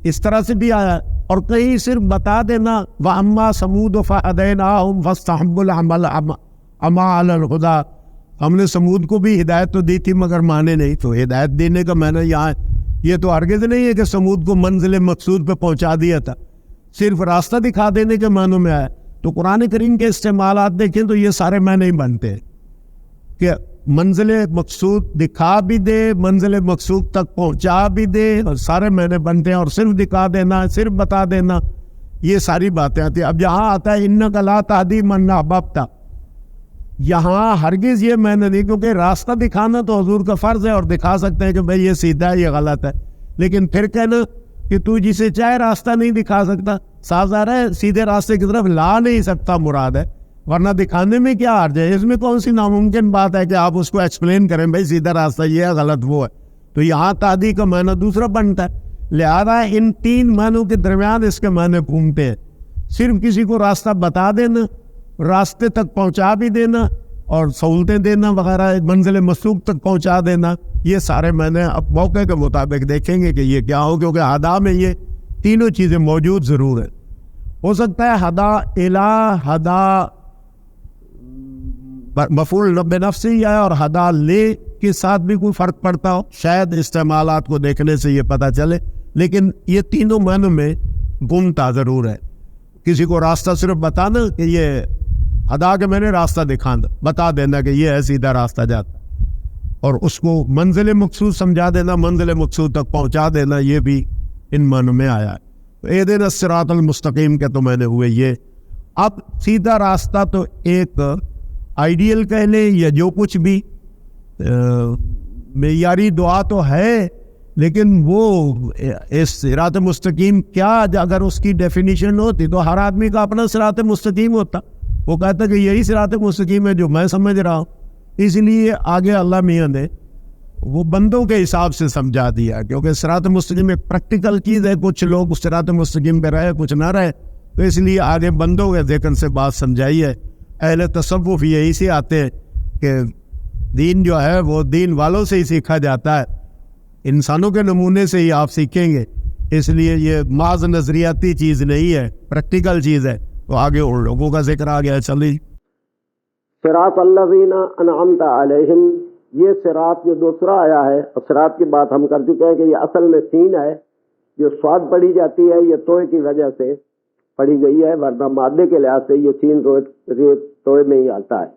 اس طرح سے بھی آیا. اور کہیں صرف بتا دینا وَأَمَّا ثَمُودُ فَهَدَيْنَاهُمْ فَاسْتَحَبُّوا الْعَمَى عَلَى الْهُدَىٰ. ہم نے سمود کو بھی ہدایت تو دی تھی مگر مانے نہیں. تو ہدایت دینے کا معنی یہاں یہ تو ہرگز نہیں ہے کہ سمود کو منزل مقصود پہ پہنچا دیا تھا، صرف راستہ دکھا دینے کے معنوں میں آیا. تو قرآن کریم کے استعمالات دیکھیں تو یہ سارے معنی نہیں بنتے کہ منزل مقصود دکھا بھی دے، منزل مقصود تک پہنچا بھی دے، اور سارے معنی بنتے ہیں. اور صرف دکھا دینا، صرف بتا دینا، یہ ساری باتیں آتی ہیں. اب یہاں آتا ہے اِنَّکَ لَا تَهْدِی مَنْ أَحْبَبْتَ. یہاں ہرگز یہ معنی نہیں، کیونکہ راستہ دکھانا تو حضور کا فرض ہے اور دکھا سکتے ہیں کہ بھئی یہ سیدھا ہے، یہ غلط ہے. لیکن پھر کہنا کہ تو جسے چاہے راستہ نہیں دکھا سکتا، صاف ظاہر ہے سیدھے راستے کی طرف لا نہیں سکتا مراد ہے، ورنہ دکھانے میں کیا حرج ہے؟ اس میں کون سی ناممکن بات ہے کہ آپ اس کو ایکسپلین کریں بھائی سیدھا راستہ یہ ہے، غلط وہ ہے. تو یہاں تہدی کا معنی دوسرا بنتا ہے. لہذا ان تین معنوں کے درمیان اس کے معنی گھومتے ہیں. صرف کسی کو راستہ بتا دینا، راستے تک پہنچا بھی دینا، اور سہولتیں دینا وغیرہ، منزل مسلوک تک پہنچا دینا، یہ سارے معنی اب موقع کے مطابق دیکھیں گے کہ یہ کیا ہو، کیونکہ ہدا میں یہ تینوں چیزیں موجود ضرور ہیں. ہو سکتا ہے ہدا الہ، ہدا مفعول بنفسی ہے، اور ہدا لے کے ساتھ بھی کوئی فرق پڑتا ہو، شاید استعمالات کو دیکھنے سے یہ پتہ چلے. لیکن یہ تینوں معنوں میں گمتا ضرور ہے. کسی کو راستہ صرف بتانا کہ یہ ہدا کے میں نے راستہ دکھانا، بتا دینا کہ یہ ہے سیدھا راستہ جاتا، اور اس کو منزل مقصود سمجھا دینا، منزل مقصود تک پہنچا دینا، یہ بھی ان معنوں میں آیا ہے. اہدنا الصراط المستقیم کے تو میں نے ہوئے یہ. اب سیدھا راستہ تو ایک آئیڈیل کہہ لیں یا جو کچھ بھی معیاری دعا تو ہے، لیکن وہ اس صراط مستقیم کیا اگر اس کی ڈیفینیشن ہوتی تو ہر آدمی کا اپنا صراط مستقیم ہوتا. وہ کہتا کہ یہی صراط مستقیم ہے جو میں سمجھ رہا ہوں. اس لیے آگے اللہ میاں نے وہ بندوں کے حساب سے سمجھا دیا، کیونکہ صراط مستقیم ایک پریکٹیکل چیز ہے. کچھ لوگ اس صراط مستقیم پہ رہے، کچھ نہ رہے، تو اس لیے آگے بندوں کے ذکر سے بات سمجھائی ہے. اہل تصوف یہی سے آتے ہیں کہ دین جو ہے وہ دین والوں سے ہی سیکھا جاتا ہے، انسانوں کے نمونے سے ہی آپ سیکھیں گے. اس لیے یہ محض نظریاتی چیز نہیں ہے، پریکٹیکل چیز ہے. تو آگے ان لوگوں کا ذکر آ گیا. چلیے صراط الذین انعمت علیہم، یہ صراط جو دوسرا آیا ہے، اور صراط کی بات ہم کر چکے ہیں کہ یہ اصل میں سین ہے، جو سواد پڑھی جاتی ہے یہ توئے کی وجہ سے پڑھی گئی ہے، ورنہ مادے کے لحاظ سے یہ سین توئے میں ہی آتا ہے،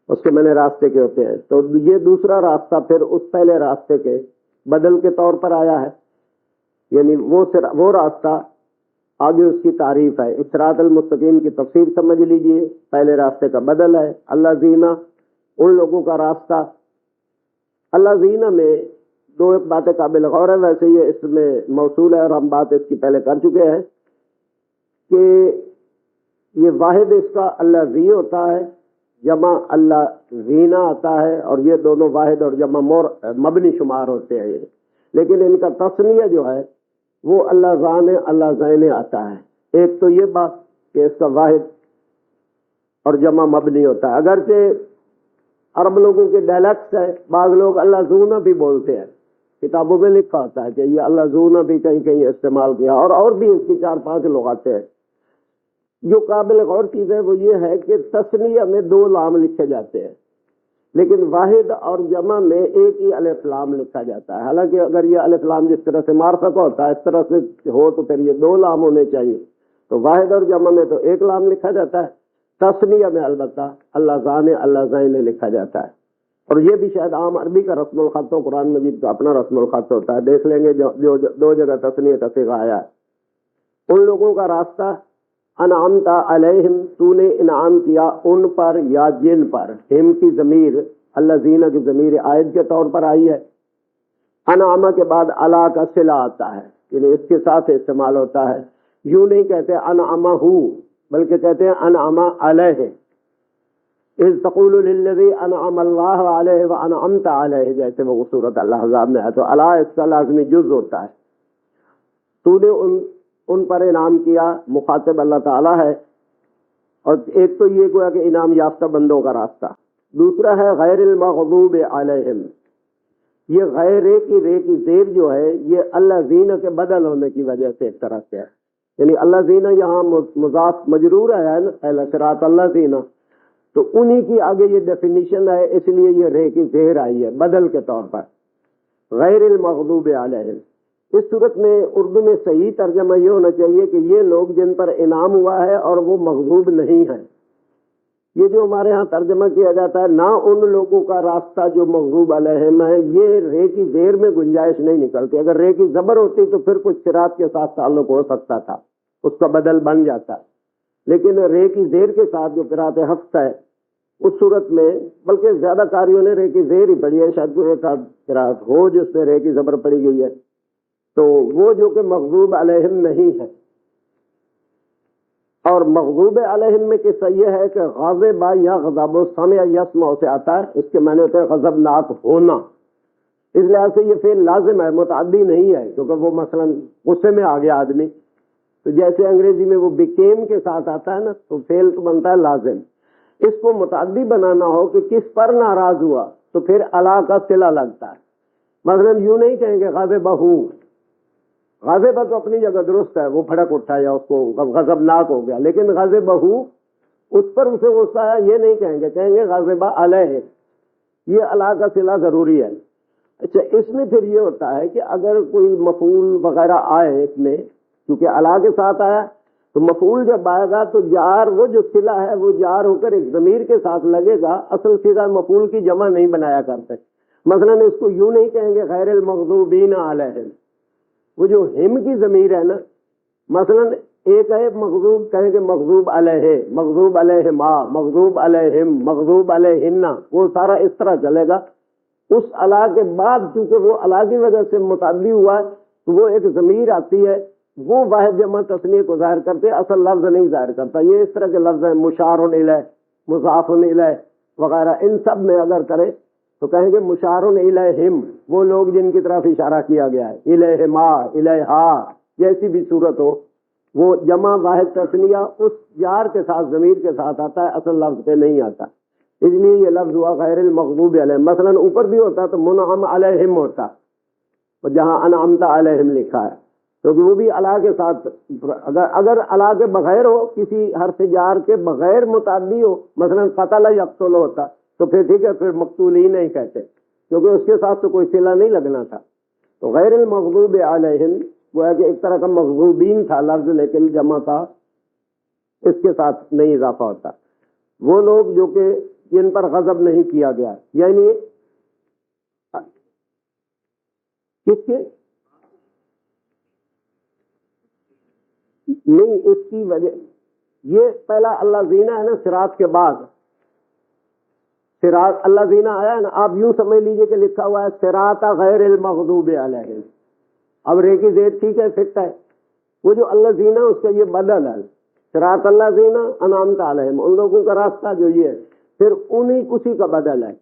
اس کے معنی راستے کے ہوتے ہیں. تو یہ دوسرا راستہ پھر اس پہلے راستے کے بدل کے طور پر آیا ہے، یعنی وہ راستہ آگے اس کی تعریف ہے. صراط المستقیم کی تفسیر سمجھ لیجئے، پہلے راستے کا بدل ہے. اللہ زینہ، ان لوگوں کا راستہ. اللہ زینہ میں دو ایک باتیں قابل غور ہے، ویسے یہ اس میں موصول ہے اور ہم بات اس کی پہلے کر چکے ہیں کہ یہ واحد اس کا اللہ زی ہوتا ہے، جمع اللہ زینہ آتا ہے، اور یہ دونوں واحد اور جمع مبنی شمار ہوتے ہیں. لیکن ان کا تثنیہ جو ہے وہ اللہ زان اللہ زین آتا ہے. ایک تو یہ بات کہ اس کا واحد اور جمع مبنی ہوتا ہے، اگرچہ عرب لوگوں کے ڈائلیکٹس ہے، بعض لوگ اللہ زونہ بھی بولتے ہیں، کتابوں میں لکھا ہوتا ہے کہ یہ اللہ زونہ بھی کہیں کہیں استعمال کیا، اور بھی اس کی 4-5 لغاتیں ہیں. جو قابل غور چیز ہے وہ یہ ہے کہ تثنیہ میں 2 لام لکھے جاتے ہیں، لیکن واحد اور جمع میں ایک ہی الف لام لکھا جاتا ہے. حالانکہ اگر یہ الف لام جس طرح سے معرفہ کا ہوتا ہے اس طرح سے ہو تو پھر یہ 2 لام ہونے چاہیے. تو واحد اور جمع میں تو 1 لام لکھا جاتا ہے، تثنیہ میں البتہ اللہ زان اللہ زین لکھا جاتا ہے. اور یہ بھی شاید عام عربی کا رسم الخط ہو، قرآن مجید کا اپنا رسم الخط ہوتا ہے. دیکھ لیں گے جو 2 جگہ تثنیہ کا صیغہ آیا ہے. ان لوگوں کا راستہ انعمت علیہم، تو نے انعام کیا ان پر یا جن پر. ہم کی ضمیر اللہ زینہ کی ضمیر عائد کے طور پر آئی ہے. انعامہ کے بعد علا کا صلہ آتا ہے، یعنی اس کے ساتھ استعمال ہوتا ہے. یوں نہیں کہتے انعامہ ہو، بلکہ کہتے ہیں انعامہ علیہ. اذ تقول للذی انعم اللہ علیہ وانعمت علیہ، جیسے وہ صورت الاحزاب میں ہے، تو الا اس کا لازمی جز ہوتا ہے. تو نے ان پر انعام کیا، مخاطب اللہ تعالیٰ ہے. اور ایک تو یہ گویا کہ انعام یافتہ بندوں کا راستہ، دوسرا ہے غیر المغضوب علیہم. یہ غیر رے کی زیر جو ہے یہ اللہ زینہ کے بدل ہونے کی وجہ سے ایک طرح سے ہے، یعنی اللہ زینہ یہاں مضاف مجرور ہے نا، پہلا صراط اللہ زینہ، تو انہی کی آگے یہ ڈیفینیشن ہے، اس لیے یہ رے کی زیر آئی ہے بدل کے طور پر، غیر المغضوب علیہم. اس صورت میں اردو میں صحیح ترجمہ یہ ہونا چاہیے کہ یہ لوگ جن پر انعام ہوا ہے اور وہ مغضوب نہیں ہیں. یہ جو ہمارے ہاں ترجمہ کیا جاتا ہے نہ ان لوگوں کا راستہ جو مغضوب علیہم ہے، یہ رے کی زیر میں گنجائش نہیں نکلتی. اگر رے کی زبر ہوتی تو پھر کچھ صراط کے ساتھ تعلق ہو سکتا تھا، اس کا بدل بن جاتا. لیکن رے کی زیر کے ساتھ جو قرات حفص ہے اس صورت میں، بلکہ زیادہ قاریوں نے رے کی زیر ہی پڑھی ہے، شاید کوئی ایک آدھ قرات ہو جس میں رے کی زبر پڑھی گئی ہے، تو وہ جو کہ مغضوب علیہم نہیں ہے. اور مغضوب علیہم میں قصہ یہ ہے کہ غاضب یا غضب سمع یسمع سے آتا ہے، اس کے معنی ہوتے ہیں غضبناک ہونا. اس لحاظ سے یہ فعل لازم ہے، متعدی نہیں ہے، کیونکہ وہ مثلا غصے میں آ گیا آدمی، تو جیسے انگریزی میں وہ بیکیم کے ساتھ آتا ہے نا، تو فعل تو بنتا ہے لازم. اس کو متعدی بنانا ہو کہ کس پر ناراض ہوا تو پھر الا کا صلہ لگتا ہے. مثلا یوں نہیں کہیں گے غاضبہ، غاضبہ تو اپنی جگہ درست ہے، وہ بھڑک اٹھا یا اس کو غضبناک ہو گیا، لیکن غاضبہ اس پر اسے غصہ آیا یہ نہیں کہیں گے، کہیں گے غاضبہ علیہ. یہ الا کا صلہ ضروری ہے. اچھا، اس میں پھر یہ ہوتا ہے کہ اگر کوئی مفعول وغیرہ آئے اس میں، کیونکہ الا کے ساتھ آیا تو مفعول جب آئے گا تو جار، وہ جو صلہ ہے وہ جار ہو کر ایک ضمیر کے ساتھ لگے گا. اصل سیدھا مفعول کی جمع نہیں بنایا کرتے. مثلا اس کو یوں نہیں کہیں گے غیر المغضوبین علیہم، وہ جو ہم کی ضمیر ہے نا، مثلا ایک ہے مغضوب، کہیں گے مغضوب علیہ، مغضوب علیہما، مغضوب علیہم، مغضوب علیہن، وہ سارا اس طرح چلے گا. اس الا کے بعد چونکہ وہ الا کی وجہ سے متعدی ہوا ہے تو وہ ایک ضمیر آتی ہے، وہ واحد جمع تثنیہ کو ظاہر کرتے، اصل لفظ نہیں ظاہر کرتا. یہ اس طرح کے لفظ ہیں مشار الیہ، مضاف الیہ وغیرہ، ان سب میں اگر کرے تو کہیں گے مشار الیہم، وہ لوگ جن کی طرف اشارہ کیا گیا ہے، الیہما، الیہا، جیسی بھی صورت ہو، وہ جمع واحد تثنیہ اس جار کے ساتھ ضمیر کے ساتھ آتا ہے، اصل لفظ پہ نہیں آتا. اس لیے یہ لفظ ہوا غیر المغضوب علیہم. مثلا اوپر بھی ہوتا تو منعم علیہم ہوتا، جہاں انعمت علیہم لکھا ہے، کیونکہ وہ بھی الا کے ساتھ، اگر الا کے بغیر ہو، کسی حرف جار کے بغیر متعدی ہو، مثلا قتل یقتل ہوتا تو پھر ٹھیک ہے، پھر مقتولین نہیں کہتے، کیونکہ اس کے ساتھ تو کوئی صلہ نہیں لگنا تھا. تو غیر المغضوب علیہم وہ ہے کہ ایک طرح کا مغضوبین تھا لفظ، لیکن جمع تھا، اس کے ساتھ نہیں اضافہ ہوتا. وہ لوگ جو کہ جن پر غضب نہیں کیا گیا، یعنی کس کے نہیں، اس کی وجہ یہ پہلا اللہ زینہ ہے نا، صراط کے بعد صراط اللہ زینہ آیا ہے نا، آپ یوں سمجھ لیجئے کہ لکھا ہوا ہے صراط غیر المغضوب علیہم. اب رے کی زیر ٹھیک ہے، فٹ ہے، وہ جو اللہ زینہ اس کا یہ بدل ہے، صراط اللہ زینہ انعمت علیہم، ان لوگوں کا راستہ جو یہ ہے، پھر انہی اسی کا بدل ہے.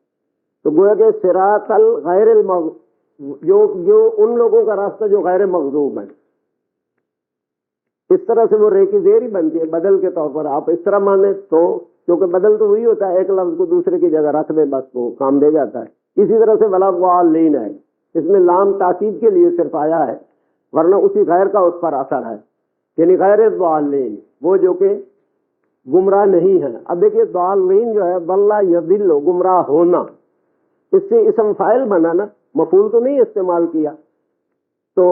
تو گویا کہ صراط غیر المغضوب، جو ان لوگوں کا راستہ جو غیر مغضوب ہے، اس طرح سے وہ رے کی زیر ہی بنتی ہے بدل کے طور پر. آپ اس طرح مانیں تو، کیونکہ بدل تو وہی ہوتا ہے، ایک لفظ کو دوسرے کی جگہ رکھ دے بس وہ کام دے جاتا ہے. اسی طرح سے ولا ضالین ہے، اس میں لام تاکید کے لیے صرف آیا ہے، ورنہ اسی غیر کا اس پر اثر ہے، یعنی غیر ضالین، وہ جو کہ گمراہ نہیں ہے. اب دیکھیے ضالین جو ہے ضل یضل، گمراہ ہونا، اس سے اسم فاعل بنا نا، مفعول تو نہیں استعمال کیا، تو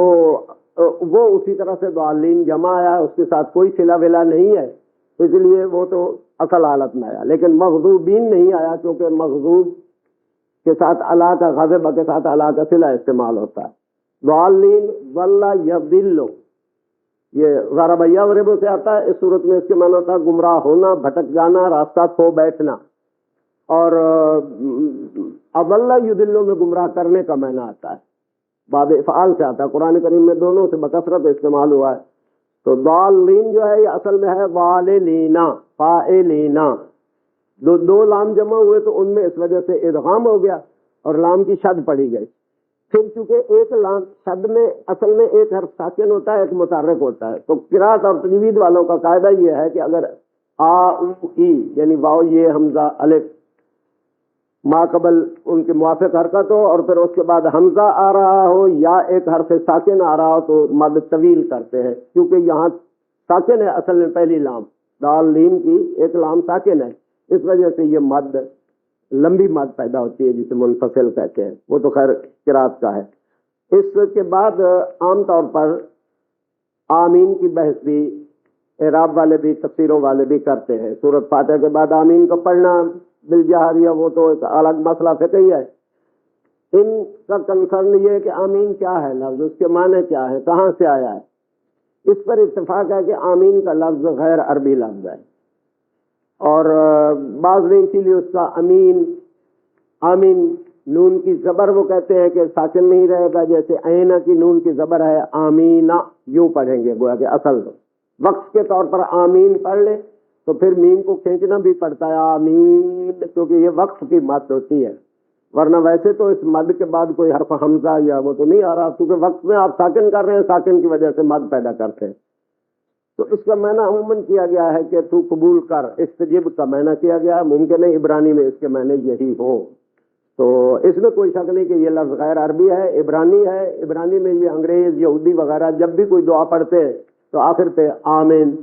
وہ اسی طرح سے ضالین جمع آیا، اس کے ساتھ کوئی صلہ ولا نہیں ہے، اس لیے وہ تو اصل حالت میں آیا. لیکن مغضوبین نہیں آیا، کیونکہ مغضوب کے ساتھ الا کا، غضب کے ساتھ الا کا صلہ استعمال ہوتا ہے. ضالین ضل یضل، یہ ضرب یضرب سے آتا ہے، اس صورت میں اس کے معنی ہوتا ہے گمراہ ہونا، بھٹک جانا، راستہ کھو بیٹھنا. اور اضل یضل میں گمراہ کرنے کا معنی آتا ہے، باب افعال سے آتا ہے، قرآن کریم میں دونوں سے بکثرت استعمال ہوا ہے. تو ضالین جو ہے یہ اصل میں ہے ضاللینا، فاعلینا، دو لام جمع ہوئے تو ان میں اس وجہ سے ادغام ہو گیا اور لام کی شد پڑی گئی. پھر چونکہ ایک لام شد میں اصل میں ایک حرف ساکن ہوتا ہے، ایک متحرک ہوتا ہے، تو قرات اور تجوید والوں کا قاعدہ یہ ہے کہ اگر آ او ای یعنی واو یہ حمزہ الف ما قبل ان کے موافق حرکت ہو اور پھر اس کے بعد حمزہ آ رہا ہو یا ایک حرف ساکن آ رہا ہو تو مد طویل کرتے ہیں، کیونکہ یہاں ساکن ہے اصل میں پہلی لام دال لین کی ایک لام ساکن ہے، اس وجہ سے یہ مد لمبی مد پیدا ہوتی ہے جسے منفصل کہتے ہیں. وہ تو خیر قرات کا ہے. اس کے بعد عام طور پر آمین کی بحث بھی اعراب والے بھی تفسیروں والے بھی کرتے ہیں. سورۃ فاتحہ کے بعد آمین کو پڑھنا بالجہریہ وہ تو ایک الگ مسئلہ فقہی ہے. ان کا کنسرن یہ ہے کہ آمین کیا ہے لفظ، اس کے معنی کیا ہے، کہاں سے آیا ہے. اس پر اتفاق ہے کہ آمین کا لفظ غیر عربی لفظ ہے اور بعض نے اسی لیے اس کا امین آمین نون کی زبر وہ کہتے ہیں کہ ساکن نہیں رہے گا، جیسے عینہ کی نون کی زبر ہے آمینہ یوں پڑھیں گے گویا کہ اصل وقف کے طور پر آمین پڑھ لیں تو پھر میم کو کھینچنا بھی پڑتا ہے آمین، کیونکہ یہ وقف کی مد ہوتی ہے، ورنہ ویسے تو اس مد کے بعد کوئی حرف حمزہ یا وہ تو نہیں آ رہا، کیونکہ وقت میں آپ ساکن کر رہے ہیں، ساکن کی وجہ سے مد پیدا کرتے ہیں. تو اس کا معنی عموماً کیا گیا ہے کہ تو قبول کر، استجب کا معنی کیا گیا ہے. ممکن ہے عبرانی میں اس کے معنی یہی ہو، تو اس میں کوئی شک نہیں کہ یہ لفظ غیر عربی ہے، عبرانی ہے. عبرانی میں یہ انگریز یہودی وغیرہ جب بھی کوئی دعا پڑھتے ہیں تو آخر پہ آمین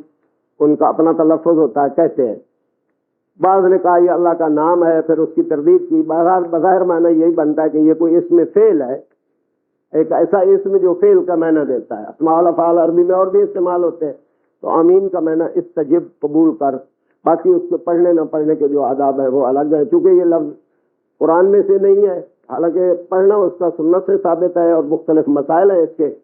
ان کا اپنا تلفظ ہوتا ہے کہتے ہیں. بعض نے کہا یہ اللہ کا نام ہے، پھر اس کی تردید کی. بظاہر معنی یہی بنتا ہے کہ یہ کوئی اسم فعل ہے، ایک ایسا اسم جو فعل کا معنی دیتا ہے. اسماء الافعال عربی میں اور بھی استعمال ہوتے ہیں. تو آمین کا معنی استجب قبول کر. باقی اس کے پڑھنے نہ پڑھنے کے جو آداب ہیں وہ الگ ہے، چونکہ یہ لفظ قرآن میں سے نہیں ہے، حالانکہ پڑھنا اس کا سنت سے ثابت ہے اور مختلف مسائل ہیں اس کے.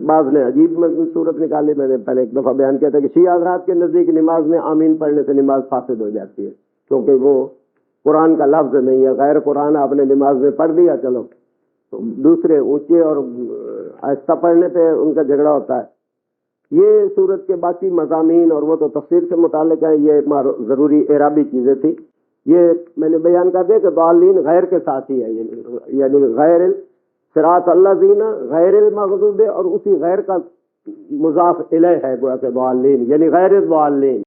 بعض نے عجیب صورت نکالی، میں نے پہلے ایک دفعہ بیان کیا تھا کہ شیعہ حضرات کے نزدیک نماز میں آمین پڑھنے سے نماز فاسد ہو جاتی ہے، کیونکہ وہ قرآن کا لفظ نہیں ہے، غیر قرآن آپ نے نماز میں پڑھ دیا چلو. تو دوسرے اونچے اور آہستہ پڑھنے پہ ان کا جھگڑا ہوتا ہے. یہ صورت کے باقی مضامین اور وہ تو تفسیر سے متعلق ہے، یہ ضروری اعرابی چیزیں تھی. یہ میں نے بیان کر دیا کہ ضالین غیر کے ساتھ ہی ہے، یعنی غیر صراط الذین غیر المغضوب، اور اسی غیر کا مضاف الیہ ہے گویا کہ ضالین یعنی غیر الضالین.